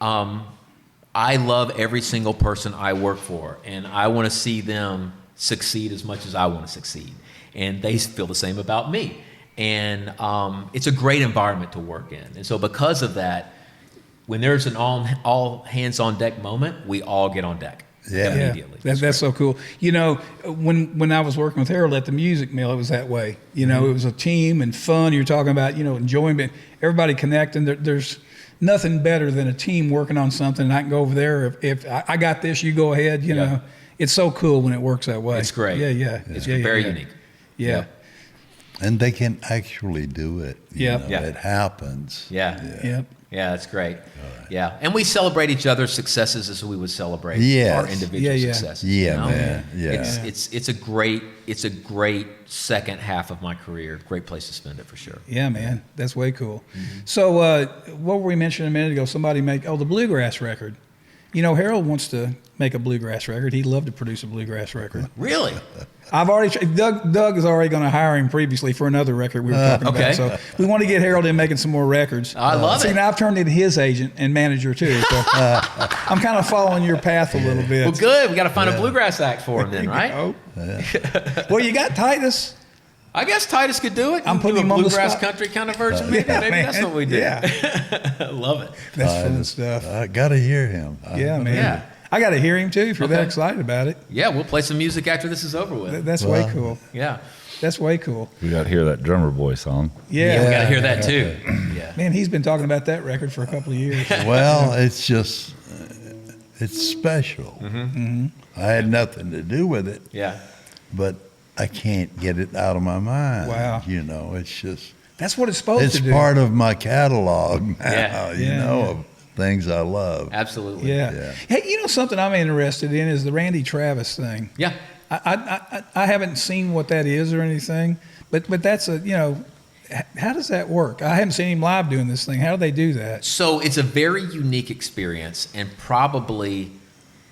I love every single person I work for. And I want to see them succeed as much as I want to succeed. And they feel the same about me. And it's a great environment to work in. And so because of that, when there's an all hands on deck moment, we all get on deck immediately. That's so cool. You know, when I was working with Harold at the Music Mill, it was that way. You know, it was a team and fun. You're talking about, enjoyment, everybody connecting. There's nothing better than a team working on something. And I can go over there. If I got this, you go ahead. You know, it's so cool when it works that way. It's great. Yeah. It's very unique. Yeah. And they can actually do it. Yep. It happens. Yeah, that's great. Right. Yeah, and we celebrate each other's successes as we would celebrate Yes. our individual Yeah. successes. Yeah, man. Yeah. It's a great second half of my career. Great place to spend it for sure. Yeah, man. That's way cool. So what were we mentioning a minute ago? Somebody the bluegrass record. Harold wants to make a bluegrass record. He'd love to produce a bluegrass record. Really? I've already Doug is already going to hire him previously for another record we were talking okay. about. So we want to get Harold in making some more records. I love it. Now I've turned into his agent and manager too. So I'm kind of following your path a little bit. Well, good. We got to find a bluegrass act for him then, right? Oh. Well, you got Titus. I guess Titus could do it. I'm putting do him a on the bluegrass spot. country kind of version. Maybe man. that's what we do. Yeah. Love it. That's fun stuff. I got to hear him. Yeah, man. Yeah. I got to hear him too if you're that Okay. excited about it. Yeah, we'll play some music after this is over with. That's way Well, cool. Yeah. That's way cool. We got to hear that drummer boy song. Yeah, we Yeah. got to hear that too. Yeah. Man, he's been talking about that record for a couple of years. Well, it's just, it's special. I had nothing to do with it, Yeah. but I can't get it out of my mind. Wow. It's just, That's what it's supposed it's to do. part of my catalog now, Yeah. Yeah. of things I love. Absolutely. Yeah. Yeah. Hey, something I'm interested in is the Randy Travis thing. Yeah. I haven't seen what that is or anything, but that's how does that work? I haven't seen him live doing this thing. How do they do that? So it's a very unique experience, and probably,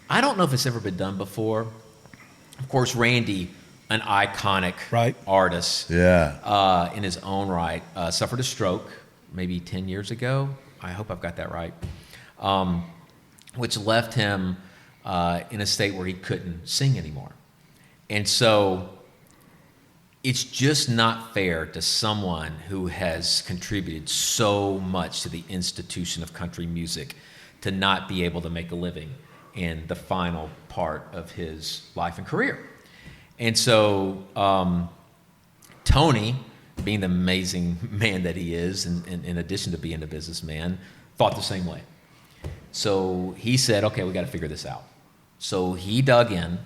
I don't know if it's ever been done before. Of course, Randy, an iconic Right. artist Yeah. in his own right, suffered a stroke maybe 10 years ago. I hope I've got that right. Which left him in a state where he couldn't sing anymore. And so it's just not fair to someone who has contributed so much to the institution of country music to not be able to make a living in the final part of his life and career. And so Tony, being the amazing man that he is, and in addition to being a businessman, thought the same way. So he said, okay, we got to figure this out. So he dug in,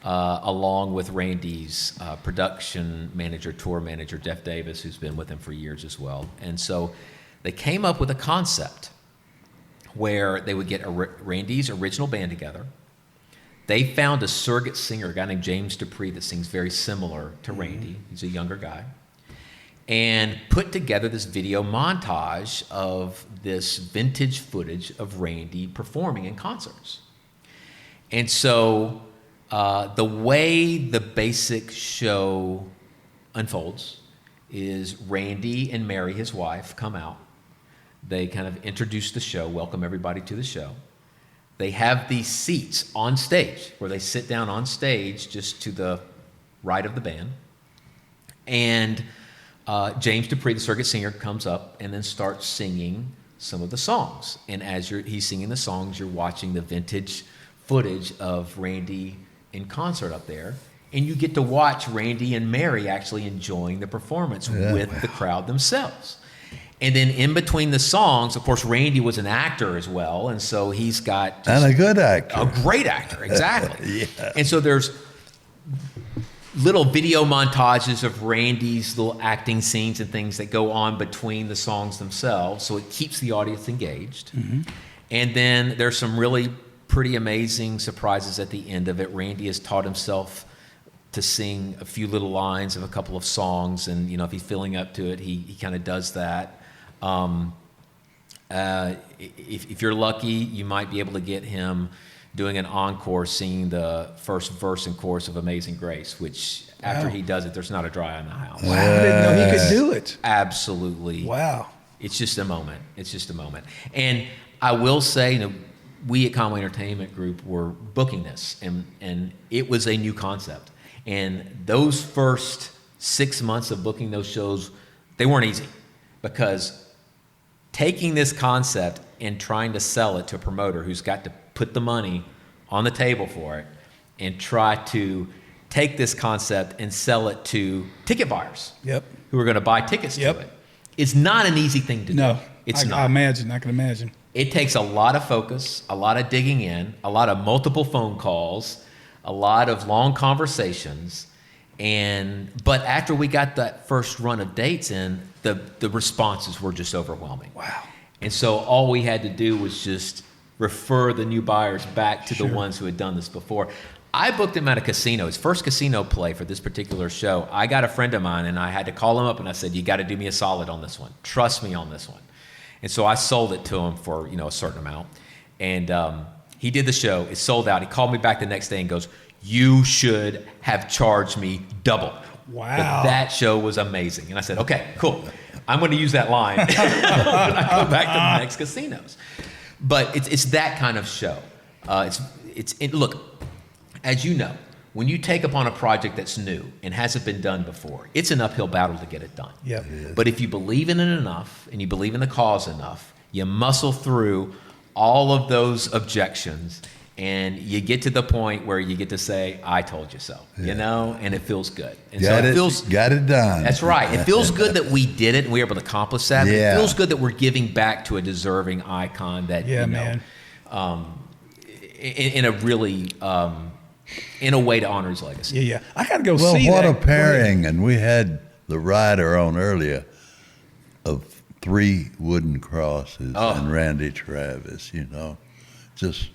along with Randy's production manager, tour manager, Jeff Davis, who's been with him for years as well. And so they came up with a concept where they would get Randy's original band together. They found a surrogate singer, a guy named James Dupree, that sings very similar to Randy. He's a younger guy. And put together this video montage of this vintage footage of Randy performing in concerts. And so the way the basic show unfolds is Randy and Mary, his wife, come out. They kind of introduce the show, welcome everybody to the show. They have these seats on stage where they sit down on stage just to the right of the band. And James Dupree, the surrogate singer, comes up and then starts singing some of the songs. And as he's singing the songs, you're watching the vintage footage of Randy in concert up there. And you get to watch Randy and Mary actually enjoying the performance with the crowd themselves. And then in between the songs, of course, Randy was an actor as well, and so he's got and a good actor, a great actor, exactly. Yeah. And so there's little video montages of Randy's little acting scenes and things that go on between the songs themselves, so it keeps the audience engaged. Mm-hmm. And then there's some really pretty amazing surprises at the end of it. Randy has taught himself to sing a few little lines of a couple of songs, and if he's feeling up to it, he kind of does that. If you're lucky, you might be able to get him doing an encore singing the first verse and chorus of Amazing Grace, which after he does it, there's not a dry eye in the house. Wow, I didn't know he could do it. Absolutely. Wow. It's just a moment. It's just a moment. And I will say, we at Conway Entertainment Group were booking this, and it was a new concept. And those first 6 months of booking those shows, they weren't easy, because taking this concept and trying to sell it to a promoter who's got to put the money on the table for it and try to take this concept and sell it to ticket buyers who are going to buy tickets to it is not an easy thing to do. No, it's not. I can imagine. It takes a lot of focus, a lot of digging in, a lot of multiple phone calls, a lot of long conversations. But after we got that first run of dates in, the responses were just overwhelming. Wow. And so all we had to do was just refer the new buyers back to the ones who had done this before. I booked him at a casino, his first casino play for this particular show. I got a friend of mine, and I had to call him up, and I said, you got to do me a solid on this one. Trust me on this one. And so I sold it to him for a certain amount. And he did the show. It sold out. He called me back the next day and goes, you should have charged me double. Wow. But that show was amazing. And I said, okay, cool. I'm going to use that line when I go back to the next casinos. But it's that kind of show. Look, as you know, when you take upon a project that's new and hasn't been done before, it's an uphill battle to get it done. Yep. But if you believe in it enough and you believe in the cause enough, you muscle through all of those objections, and you get to the point where you get to say, I told you so, and it feels good. And got it done. That's right. It feels good that we did it and we were able to accomplish that. But it feels good that we're giving back to a deserving icon that, in a really, in a way to honor his legacy. Yeah. I got to go see Well, that. what a pairing. And we had the rider on earlier of 3 wooden crosses and Randy Travis, just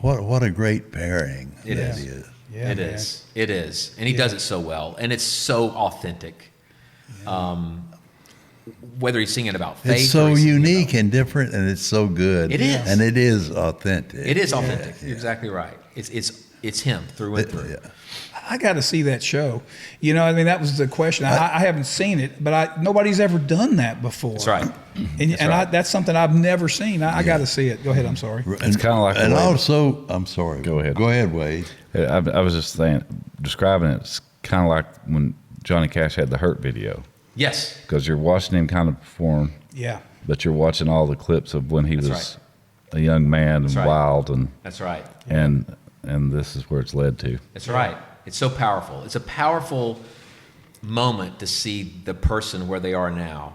what a great pairing it that is. is. Yeah, it is. It is. And he does it so well. And it's so authentic. Whether he's singing about faith. It's so or he's unique and different, and it's so good. It is. And it is authentic. It is authentic. You're exactly right. It's him through and through. Yeah. I got to see that show. That was the question. I haven't seen it, but nobody's ever done that before. That's right. That's something I've never seen. I got to see it. Go ahead. I'm sorry. It's kind of like And also, I'm sorry. Go ahead. Go ahead, Wade. I was just describing it. It's kind of like when Johnny Cash had the Hurt video, Yes. because you're watching him kind of perform, Yeah. but you're watching all the clips of when he That's was a young man and right. wild, and That's right. and this is where it's led to. That's right. It's so powerful. It's a powerful moment to see the person where they are now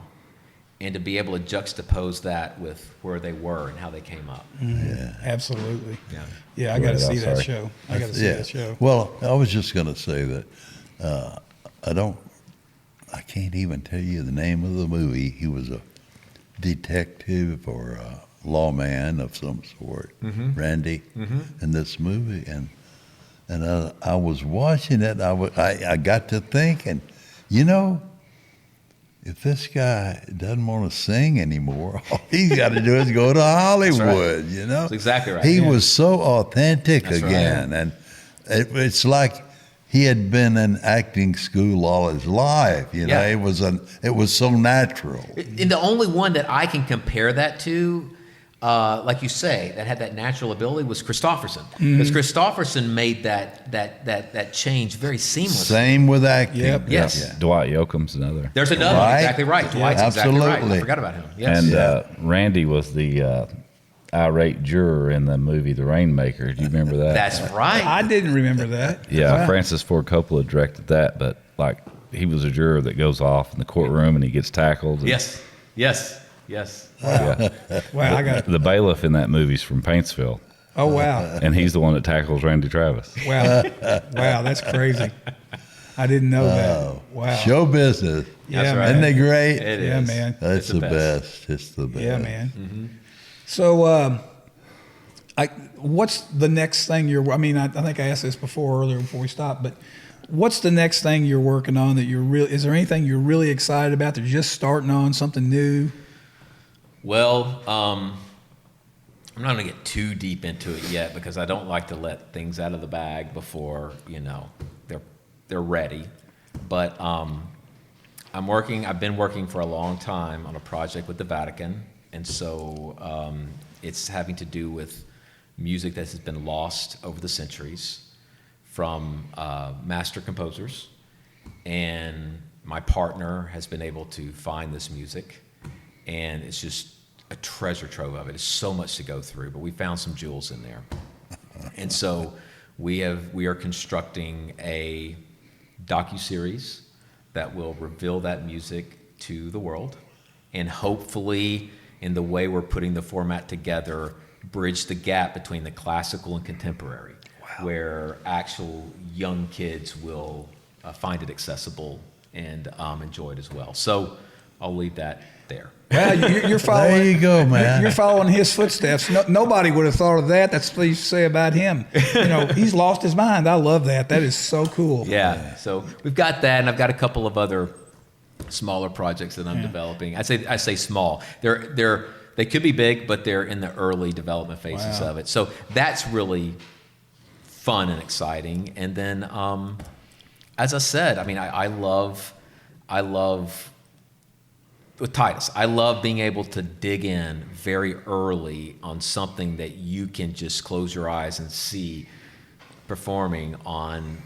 and to be able to juxtapose that with where they were and how they came up. Yeah. Absolutely. Yeah. Yeah, I got to ahead, see I'm that sorry. show. I got to see that show. Well, I was just going to say that I can't even tell you the name of the movie. He was a detective or lawman of some sort, Randy, in this movie, and I was watching it. I got to thinking, you know, if this guy doesn't want to sing anymore, all he's got to do is go to Hollywood. You know, that's exactly right. He was so authentic That's again, right. and it's like he had been in acting school all his life. You know, it was so natural. And the only one that I can compare that to, like you say, that had that natural ability was Christofferson. Because Christofferson made that change very seamless. Same with acting. Yep. Yes. Yeah. Dwight Yoakam's another. There's another one, Right. exactly right. Dwight's exactly right. I Absolutely. forgot about him. Yes. And Randy was the irate juror in the movie The Rainmaker. Do you remember that? That's right. I didn't remember that. Yeah, Wow. Francis Ford Coppola directed that, but like he was a juror that goes off in the courtroom and he gets tackled. And, Yes. Yeah. Wow, I got. The bailiff in that movie's from Paintsville, Oh wow, and he's the one that tackles Randy Travis. wow, wow, that's crazy. I didn't know that. Wow. Show business. Yeah, That's right. man. Isn't it great? It Yeah, is. man. That's It's the the best. best. It's the best. Yeah, man. So, what's the next thing you're? I mean, I think I asked this earlier before we stopped, but what's the next thing you're working on that you're really? Is there anything you're really excited about? That you're just starting on something new? Well, I'm not going to get too deep into it yet because I don't like to let things out of the bag before, you know, they're ready. But I've been working for a long time on a project with the Vatican. And so it's having to do with music that has been lost over the centuries from master composers. And my partner has been able to find this music. And it's just a treasure trove of it. It's so much to go through, but we found some jewels in there. And so we are constructing a docuseries that will reveal that music to the world, and hopefully, in the way we're putting the format together, bridge the gap between the classical and contemporary, where actual young kids will find it accessible and enjoy it as well. So I'll leave that there. Well, you're following. There you go, man. You're following his footsteps. Nobody would have thought of that. That's what you say about him. You know, he's lost his mind. I love that. That is so cool. Yeah. So we've got that, and I've got a couple of other smaller projects that I'm developing. I say small. They could be big, but they're in the early development phases of it. So that's really fun and exciting. And then, as I said, I mean, I love with Titus, I love being able to dig in very early on something that you can just close your eyes and see performing on,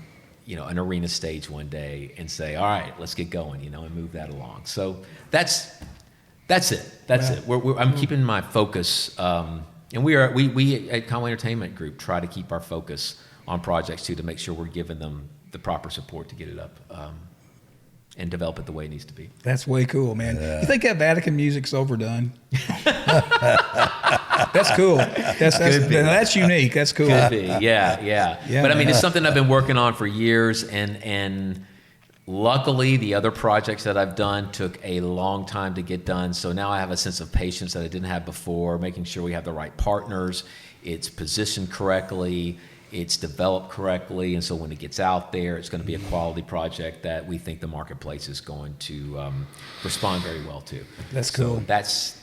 you know, an arena stage one day and say, all right, let's get going, you know, and move that along. So that's it. That's it. I'm keeping my focus, and we at Conway Entertainment Group try to keep our focus on projects too, to make sure we're giving them the proper support to get it up and develop it the way it needs to be. That's way cool, man. You think that Vatican music's overdone? That's cool. That's unique. That's cool. Could be, yeah. But I mean, man. it's something I've been working on for years, and luckily the other projects that I've done took a long time to get done. So now I have a sense of patience that I didn't have before, making sure we have the right partners, it's positioned correctly, it's developed correctly, and so when it gets out there, it's going to be a quality project that we think the marketplace is going to respond very well to. That's So cool. that's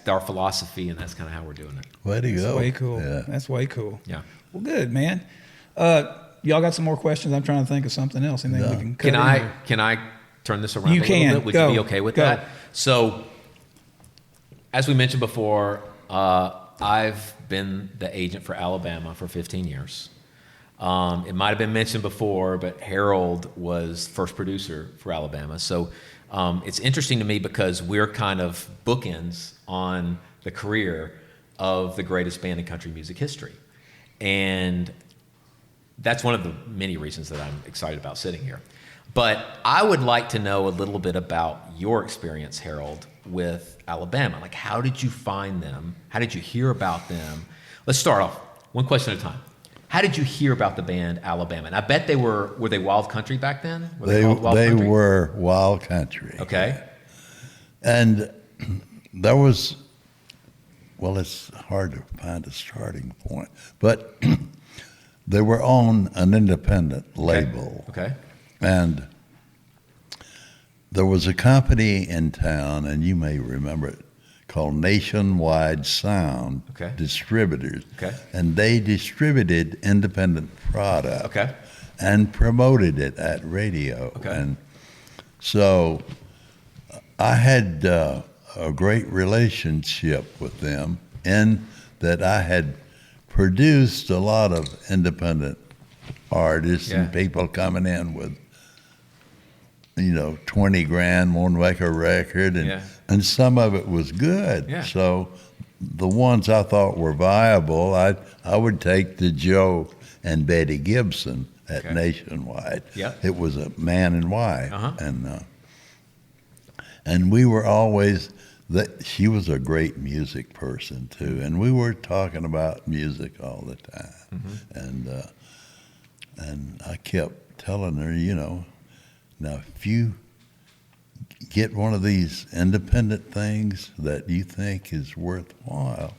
our philosophy, and that's kind of how we're doing it. Way to That's go. way cool. Yeah. That's way cool. Yeah. Well, good, man. Y'all got some more questions? I'm trying to think of something else. Anything we can cover? Can I turn this around You a little can. bit? Would Go. you be okay with Go. that? So, as we mentioned before, I've been the agent for Alabama for 15 years. It might have been mentioned before, but Harold was first producer for Alabama. So it's interesting to me because we're kind of bookends on the career of the greatest band in country music history. And that's one of the many reasons that I'm excited about sitting here. But I would like to know a little bit about your experience, Harold, with Alabama. Like, how did you find them? How did you hear about them? Let's start off one question at a time. How did you hear about the band Alabama? And I bet were they wild country back then? They called wild country? were wild country. Okay. And there was, well, it's hard to find a starting point, but they were on an independent label. Okay. And there was a company in town, and you may remember it, called Nationwide Sound Okay. Distributors. Okay. And they distributed independent product Okay. and promoted it at radio. Okay. And so I had a great relationship with them in that I had produced a lot of independent artists Yeah. and people coming in with, 20 grand, wanting to make a record, and Yeah. and some of it was good. Yeah. So the ones I thought were viable, I would take to Joe and Betty Gibson at Okay. Nationwide. Yeah. It was a man and wife, Uh-huh. and we were always that. She was a great music person too, and we were talking about music all the time. Mm-hmm. And I kept telling her, now if you get one of these independent things that you think is worthwhile,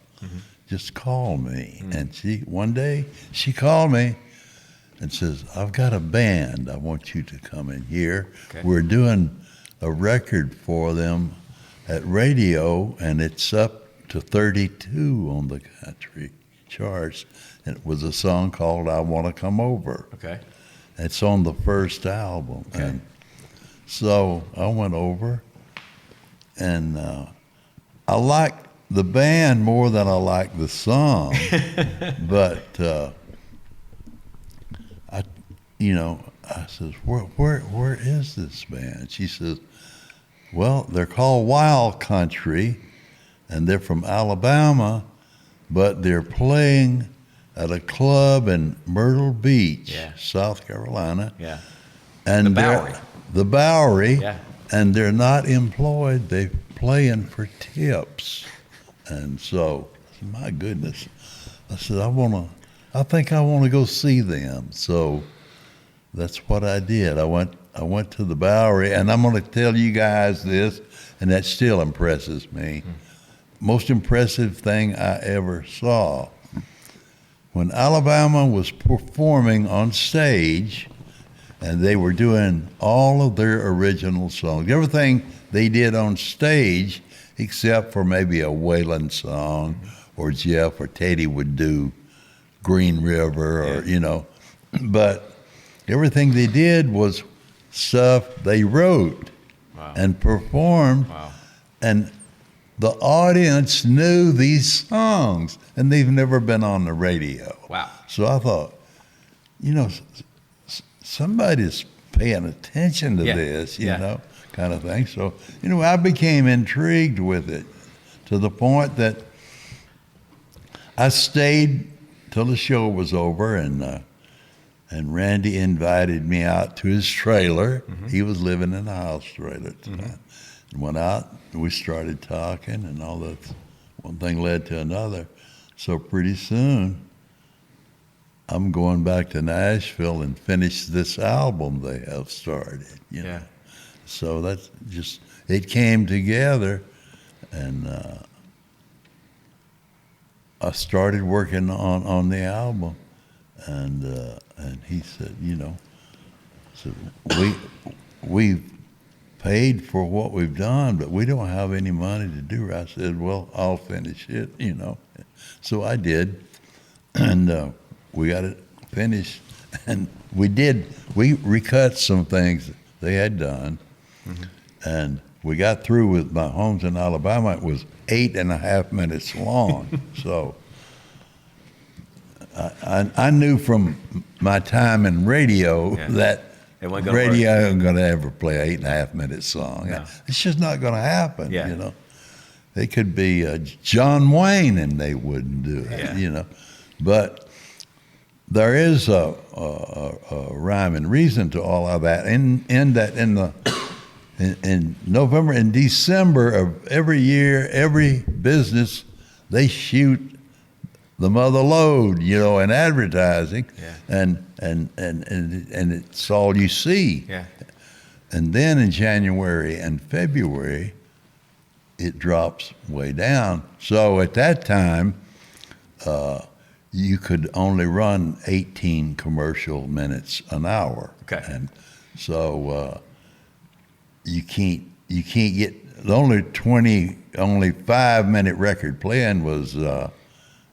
just call me. And one day she called me and says, I've got a band. I want you to come in here. Okay. We're doing a record for them at radio, and it's up to 32 on the country charts. And it was a song called I Want to Come Over. Okay. It's on the first album. Okay. And so I went over, and I liked the band more than I liked the song. But I says, where is this band? She says, well, they're called Wild Country, and they're from Alabama, but they're playing at a club in Myrtle Beach, Yeah. South Carolina. Yeah. And The they're- Bowery. The Bowery. Yeah. And they're not employed. They're playing for tips. And so, my goodness, I said, I think I want to go see them. So that's what I did. I went to the Bowery, and I'm going to tell you guys this, and that still impresses me. Most impressive thing I ever saw. When Alabama was performing on stage, and they were doing all of their original songs, everything they did on stage, except for maybe a Waylon song, or Jeff or Teddy would do Green River, or, but everything they did was stuff they wrote and performed. Wow. And the audience knew these songs, and they've never been on the radio. Wow. So I thought, somebody's paying attention to Yeah. this, Yeah. kind of thing. So, I became intrigued with it to the point that I stayed till the show was over, and Randy invited me out to his trailer. He was living in a house trailer at the time. And went out, and we started talking, and all that. One thing led to another. So pretty soon, I'm going back to Nashville and finish this album they have started. Yeah. So that's just, it came together, and I started working on the album, and he said, we've paid for what we've done, but we don't have any money to do it. I said, well, I'll finish it, So I did, and we got it finished, and we recut some things they had done, and we got through with My Homes in Alabama. It was 8.5 minutes long. So I knew from my time in radio that It wasn't gonna radio isn't going to ever play an 8.5 minute song. No. It's just not going to happen, Yeah. They could be John Wayne and they wouldn't do it, Yeah. But there is a rhyme and reason to all of that. In November and December of every year, every business, they shoot the mother lode, in advertising, and it's all you see. Yeah. And then in January and February, it drops way down. So at that time, you could only run 18 commercial minutes an hour. Okay. And so you can't get the only 5-minute record playing was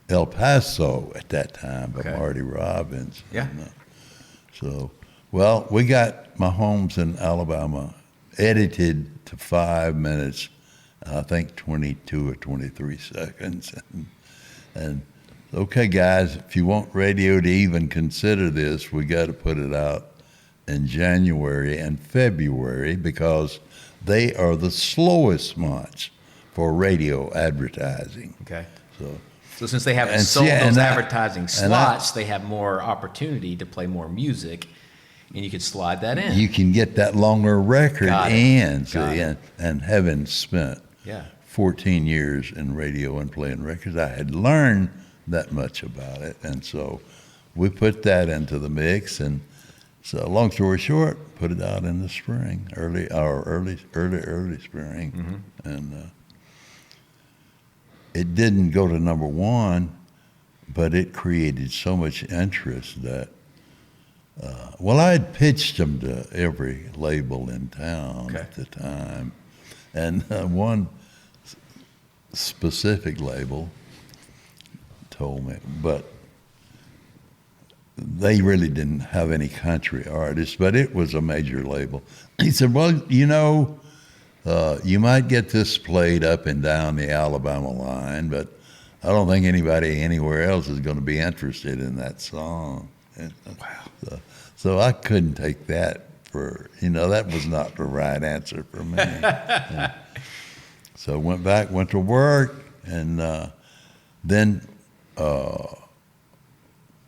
El Paso at that time by Okay. Marty Robbins. Yeah. And, so, well, we got My Homes in Alabama edited to 5 minutes, I think 22 or 23 seconds. And okay, guys, if you want radio to even consider this, we got to put it out in January and February because they are the slowest months for radio advertising. Okay. So So since they haven't And sold see, and those I- advertising and I- slots, they have more opportunity to play more music, and you could slide that in. you can get that longer record Got it. in, see, Got it. and having spent Yeah. 14 years in radio and playing records, I had learned that much about it. And so we put that into the mix. And so long story short, put it out in the spring, early spring. And it didn't go to number one, but it created so much interest that, well, I had pitched them to every label in town Okay. at the time. And one specific label told me, but they really didn't have any country artists, but it was a major label. He said, well, you know, you might get this played up and down the Alabama line, but I don't think anybody anywhere else is going to be interested in that song. Wow. So I couldn't take that for, that was not the right answer for me. So I went back, went to work, and then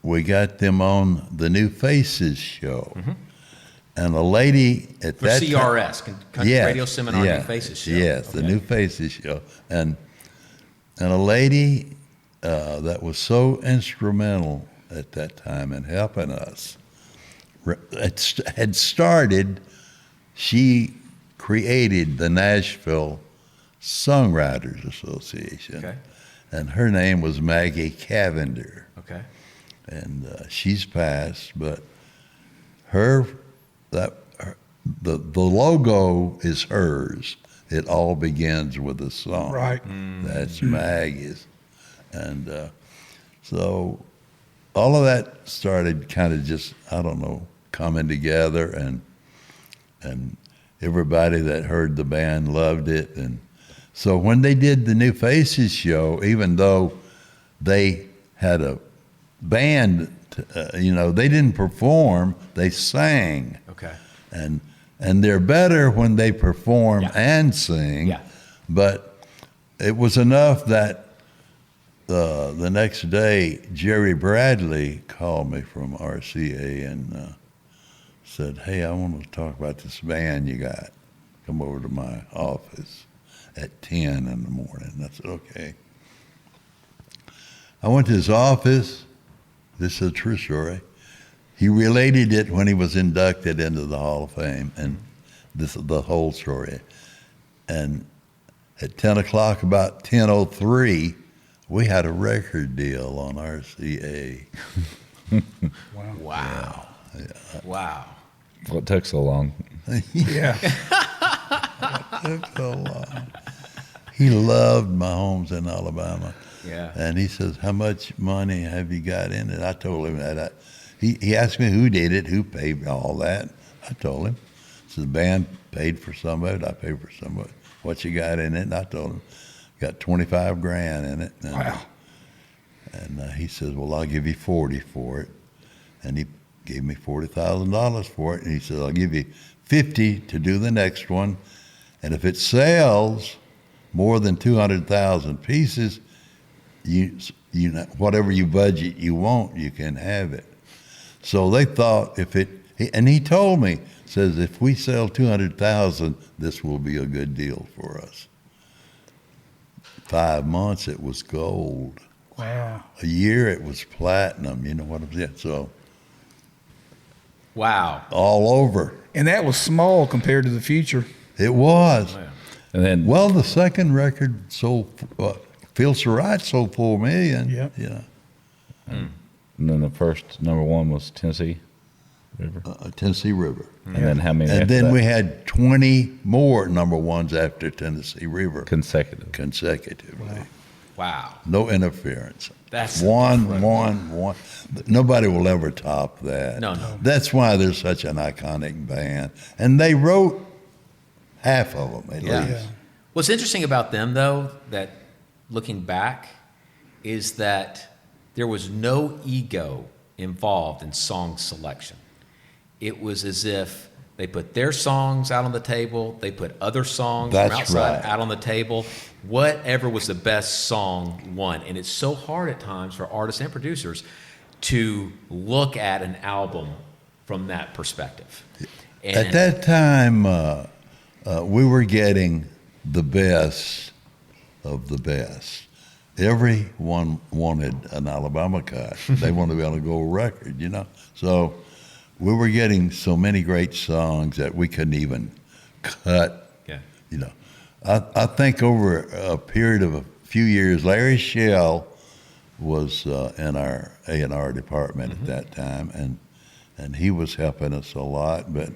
we got them on the New Faces show. And a lady at For that CRS, Country Yes, Radio Seminar yeah, New Faces Show. Yes, the Okay. New Faces show. And a lady that was so instrumental at that time in helping us had started, she created the Nashville Songwriters Association. Okay. And her name was Maggie Cavender. Okay. And she's passed, but the logo is hers. It all begins with a song. Right. That's Maggie's. And so all of that started kind of just, I don't know, coming together, and everybody that heard the band loved it. And so when they did the New Faces show, even though they had a band, they didn't perform, they sang. Okay. And they're better when they perform Yeah. and sing. Yeah. But it was enough that the next day, Jerry Bradley called me from RCA and said, hey, I want to talk about this band you got. Come over to my office at 10 in the morning. And I said, okay. I went to his office. This is a true story. He related it when he was inducted into the Hall of Fame, and this is the whole story. And at 10 o'clock, about 10:03, we had a record deal on RCA. Wow. Wow. What took so long? Yeah. So long. He loved My Homes in Alabama. Yeah. And he says, how much money have you got in it? I told him that. He asked me who did it, who paid all that. I told him. So the band paid for some of it. I paid for some of it. What you got in it? And I told him, got 25 grand in it. And, Wow. And he says, well, I'll give you 40 for it. And he gave me $40,000 for it. And he says, I'll give you 50 to do the next one. And if it sells more than 200,000 pieces, you know, whatever you budget you want, you can have it. So they thought and he told me, says, if we sell 200,000, this will be a good deal for us. 5 months, it was gold. Wow. A year, it was platinum. You know what I'm saying? So Wow. all over. And that was small compared to the future. It was. Wow. And then, Well, the second record sold, Feels So Right sold 4 million. Yep. You know, and then the first number one was Tennessee River. Tennessee River. And then how many? And after then that? we had 20 more number ones after Tennessee River Consecutive. consecutively. Wow. No interference. That's one. incredible. Nobody will ever top that. No, no. That's why they're such an iconic band. And they wrote half of them at Yeah. least. What's interesting about them, though, that looking back, is that there was no ego involved in song selection. It was as if they put their songs out on the table, they put other songs from That's outside right. out on the table. Whatever was the best song won. And it's so hard at times for artists and producers to look at an album from that perspective. And At that time, we were getting the best of the best. Everyone wanted an Alabama cut. They wanted to be on a gold record, you know. So we were getting so many great songs that we couldn't even cut, yeah. you know. I think over a period of a few years, Larry Shell was in our A&R department at that time, and he was helping us a lot. But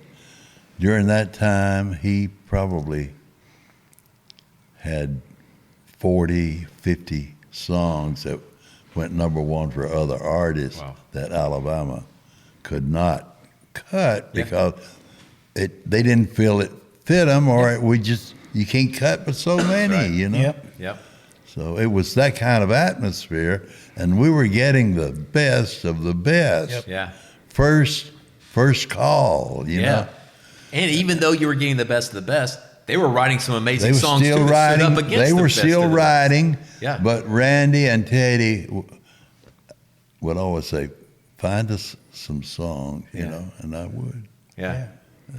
during that time, he probably had 40, 50 songs that went number one for other artists Wow. that Alabama could not cut Yeah. because they didn't feel it fit them, or you can't cut but so many, Right. you know. Yep. Yep. So it was that kind of atmosphere, and we were getting the best of the best. Yep. Yeah. First call, you Yeah. know. And even though you were getting the best of the best, they were writing some amazing They were songs still too that stood writing. up against They the were best still of the best. writing. Yeah. But Randy and Teddy would always say, "Find us some songs," you Yeah. know, and I would. Yeah.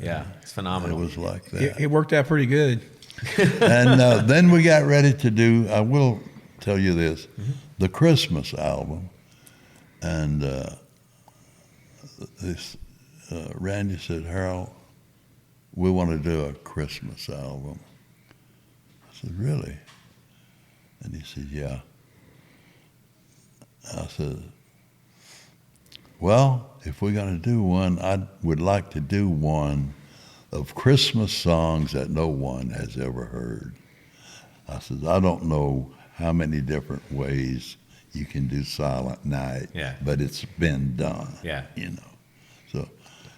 Yeah. It's It phenomenal. was like It, that. it worked out pretty good. And then we got ready to do. I will tell you this: Mm-hmm. the Christmas album, and Randy said, "Harold, we want to do a Christmas album." I said, "Really?" And he said, "Yeah." I said, "Well, if we're going to do one, I would like to do one of Christmas songs that no one has ever heard." I said, "I don't know how many different ways you can do Silent Night, Yeah. but it's been done." Yeah. You know. So,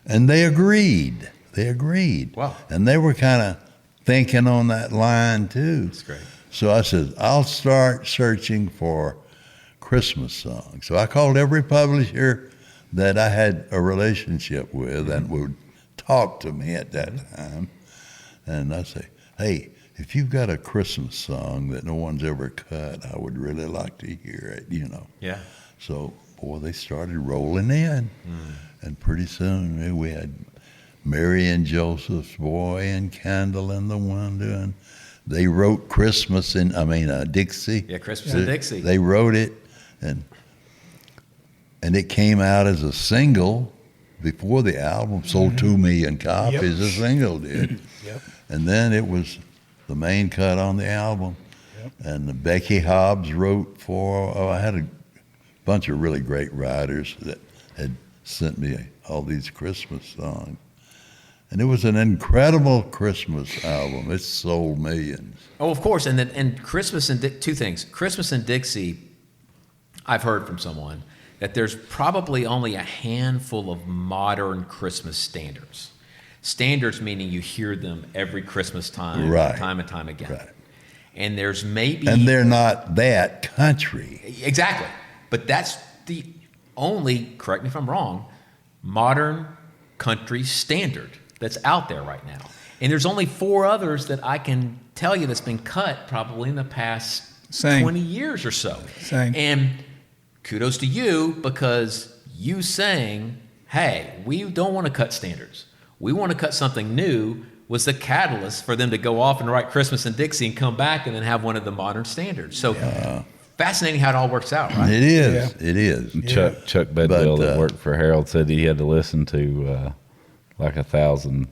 and they agreed. They agreed. Wow. And they were kind of thinking on that line too. That's great. So I said, "I'll start searching for Christmas songs." So I called every publisher that I had a relationship with and would talk to me at that time. And I say, "Hey, if you've got a Christmas song that no one's ever cut, I would really like to hear it, you know." Yeah. So, boy, they started rolling in. And pretty soon we had Mary and Joseph's Boy and Candle in the Window. And they wrote Christmas Dixie. Yeah, Christmas in Dixie. They wrote it, and it came out as a single before the album. Sold 2 million copies. The single did. Yep. And then it was the main cut on the album. Yep. And Becky Hobbs wrote I had a bunch of really great writers that had sent me all these Christmas songs. And it was an incredible Christmas album. It sold millions. Oh, of course. And Christmas and two things. Christmas and Dixie, I've heard from someone that there's probably only a handful of modern Christmas standards. Standards meaning you hear them every Christmas time, Right. time and time again. Right. And there's maybe And they're not that country. exactly, but that's the only, correct me if I'm wrong, modern country standard that's out there right now. And there's only 4 others that I can tell you that's been cut probably in the past Same. 20 years or so. Same. And kudos to you because you saying, hey, we don't want to cut standards. We want to cut something new was the catalyst for them to go off and write Christmas and Dixie and come back and then have one of the modern standards. So fascinating how it all works out, right? It is. Yeah. It is. Chuck Bedwell But, that worked for Harold said he had to listen to like 1,000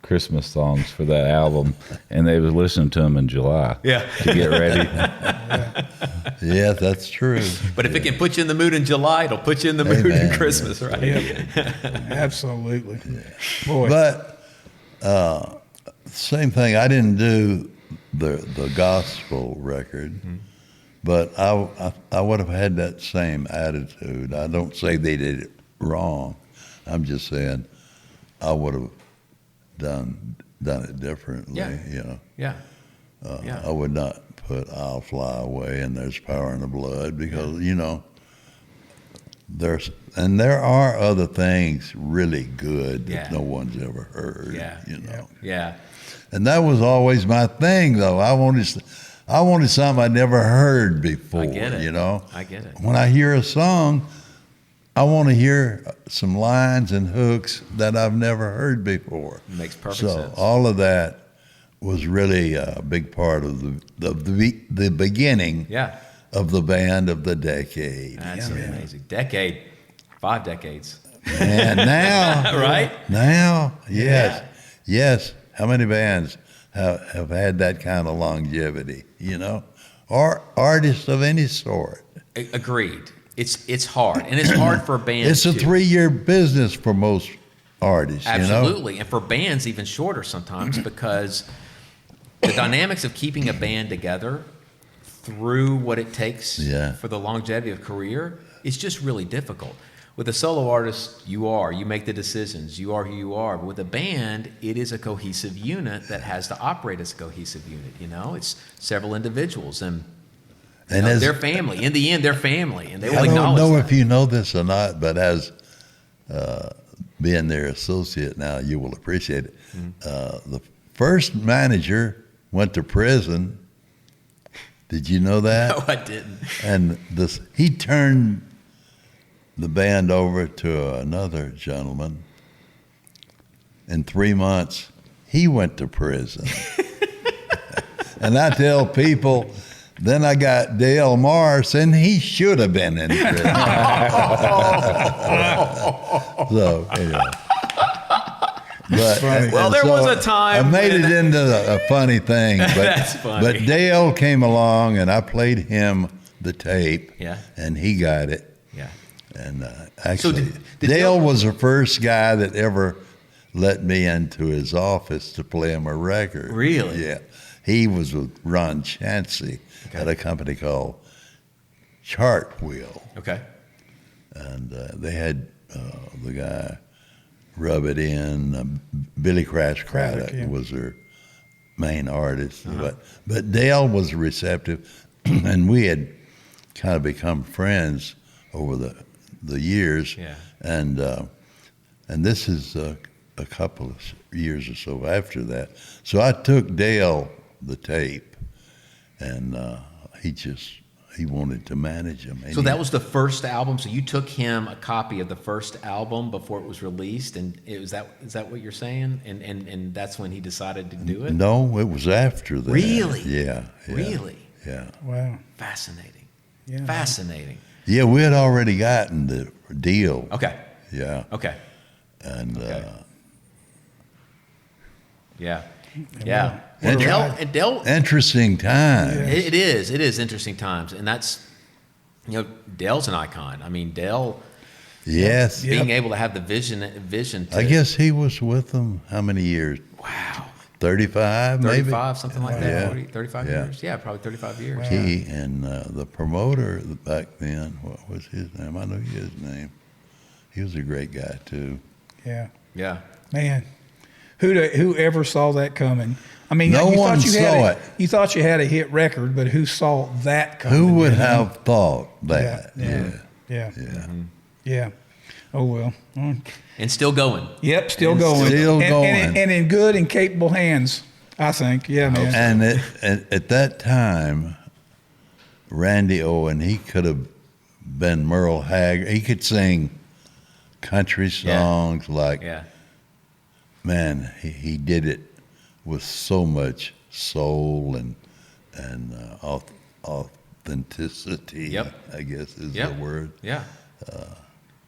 Christmas songs for that album, and they was listening to them in July. Yeah. To get ready. Yeah, that's true. But if it can put you in the mood in July, it'll put you in the mood in Amen. Christmas, right? Absolutely. Boy. But same thing. I didn't do the gospel record, but I would have had that same attitude. I don't say they did it wrong. I'm just saying I would have done it differently. Yeah. You know. Yeah. I would not put "I'll Fly Away" and "There's Power in the Blood" because you know there are other things really good that no one's ever heard. Yeah. You know. Yeah. And that was always my thing, though. I wanted something I'd never heard before. I get it. You know. I get it. When I hear a song, I want to hear some lines and hooks that I've never heard before. Makes perfect so sense. all of that was really a big part of the beginning of the band of the decade. That's amazing. Decade, 5 decades. And now, Right? Now, yes. How many bands have had that kind of longevity? You know, or artists of any sort. Agreed. It's hard, and it's hard for bands. It's a 3-year business for most artists. Absolutely, You know? and for bands even shorter sometimes because the dynamics of keeping a band together through what it takes for the longevity of career is just really difficult. With a solo artist, you make the decisions, you are who you are. But with a band, it is a cohesive unit that has to operate as a cohesive unit. You know, it's several individuals, and they're family. In the end, they're family, and they will acknowledge I don't know that. if you know this or not, but as being their associate now, you will appreciate it. The first manager went to prison. Did you know that? No, I didn't. And he turned the band over to another gentleman. In 3 months, he went to prison. And I tell people, then I got Dale Morris, and he should have been in prison. So, anyway. But, Well, there was a time I made when- it into a funny thing. But, That's funny. But Dale came along, and I played him the tape, and he got it. Yeah. And actually, did Dale was the first guy that ever let me into his office to play him a record. Really? Yeah. He was with Ron Chansey at a company called Chartwheel. Okay. And they had the guy rub it in. Billy Craddock was their main artist. But Dale was receptive, and we had kind of become friends over the years. Yeah. And this is a couple of years or so after that. So I took Dale the tape, and he wanted to manage him. And So that was the first album. So you took him a copy of the first album before it was released, and is that what you're saying? And that's when he decided to do it. No, it was after that. Really? Yeah. Really? Yeah. Wow. Fascinating. Yeah. Fascinating. Yeah, we had already gotten the deal. Okay. Yeah. Okay. And Yeah. Yeah. And Del, interesting time. it is interesting times, and that's, Del's an icon. I mean, Del. Yes. Being able to have the vision to. I guess he was with them how many years? Wow. 35 maybe? 35, something like that. Yeah. 40, 35 Yeah. years. Yeah, probably 35 years. He and the promoter back then, what was his name? I know his name. He was a great guy too. Yeah. Yeah. Man, who ever saw that coming? I mean, No you one thought you saw had it. You thought you had a hit record, but who saw that coming? Who would you know? have thought that? Yeah. Yeah. Yeah. Oh well. And still going. Yep, still And going. still and, going. and in good and capable hands, I think. Yeah, man. And at that time, Randy Owen, he could have been Merle Haggard. He could sing country songs like, man, he did it with so much soul and authenticity. Yep. I guess is Yep. the word. Yeah.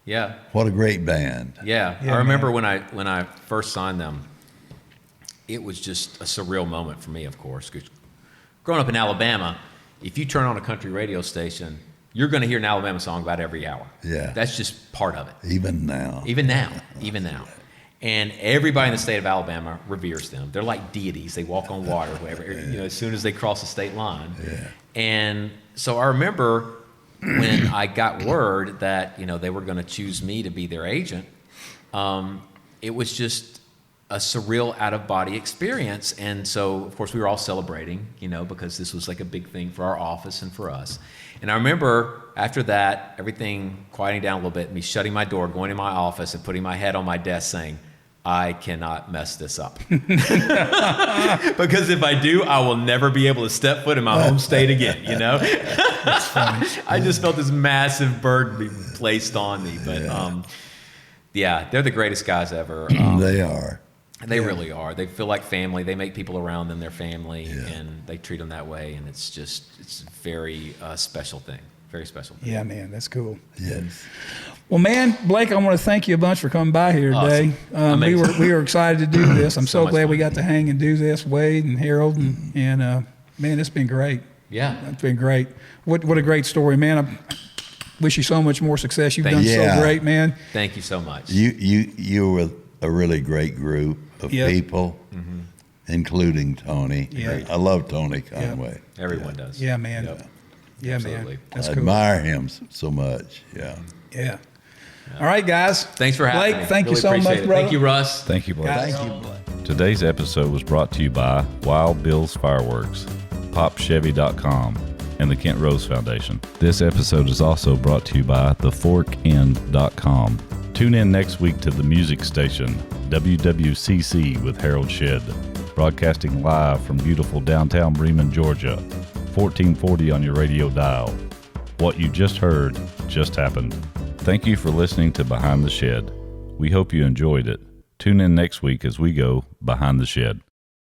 Yeah. What a great band. Yeah. Yeah, I remember when I first signed them, it was just a surreal moment for me, of course. 'Cause growing up in Alabama, if you turn on a country radio station, you're going to hear an Alabama song about every hour. Yeah. That's just part of it. Even now. Even now. And everybody in the state of Alabama reveres them. They're like deities. They walk on water, wherever, as soon as they cross the state line. Yeah. And so I remember when I got word that, they were going to choose me to be their agent, it was just a surreal out-of-body experience. And so, of course, we were all celebrating, because this was like a big thing for our office and for us. And I remember after that, everything quieting down a little bit, me shutting my door, going to my office and putting my head on my desk saying, I cannot mess this up. Because if I do, I will never be able to step foot in my home state again, That's funny. I just felt this massive burden be placed on me. But they're the greatest guys ever. They are. They really are. They feel like family. They make people around them their family, and they treat them that way. And it's a very special thing. Very special thing. Yeah, man, that's cool. Yes. Well, man, Blake, I want to thank you a bunch for coming by here today. Awesome. We were excited to do this. I'm so glad fun. we got to hang and do this, Wade and Harold, and man, it's been great. Yeah. It's been great. What a great story, man. I wish you so much more success. You've done so great, man. Thank you so much. You were a really great group of people, including Tony. Yeah. I love Tony Conway. Everyone does. Yeah, man. Yep. Yeah, Absolutely. man. That's I cool. admire him so much. Yeah. Yeah. All right, guys. Thanks for having me. Blake, thank you Really so appreciate much, it. brother. Thank you, Russ. Thank you, Blake. Guys. Thank you, Blake. Today's episode was brought to you by Wild Bill's Fireworks, popchevy.com, and the Kent Rose Foundation. This episode is also brought to you by theforkend.com. Tune in next week to the music station, WWCC with Harold Shedd, broadcasting live from beautiful downtown Bremen, Georgia, 1440 on your radio dial. What you just heard just happened. Thank you for listening to Behind the Shed. We hope you enjoyed it. Tune in next week as we go Behind the Shed.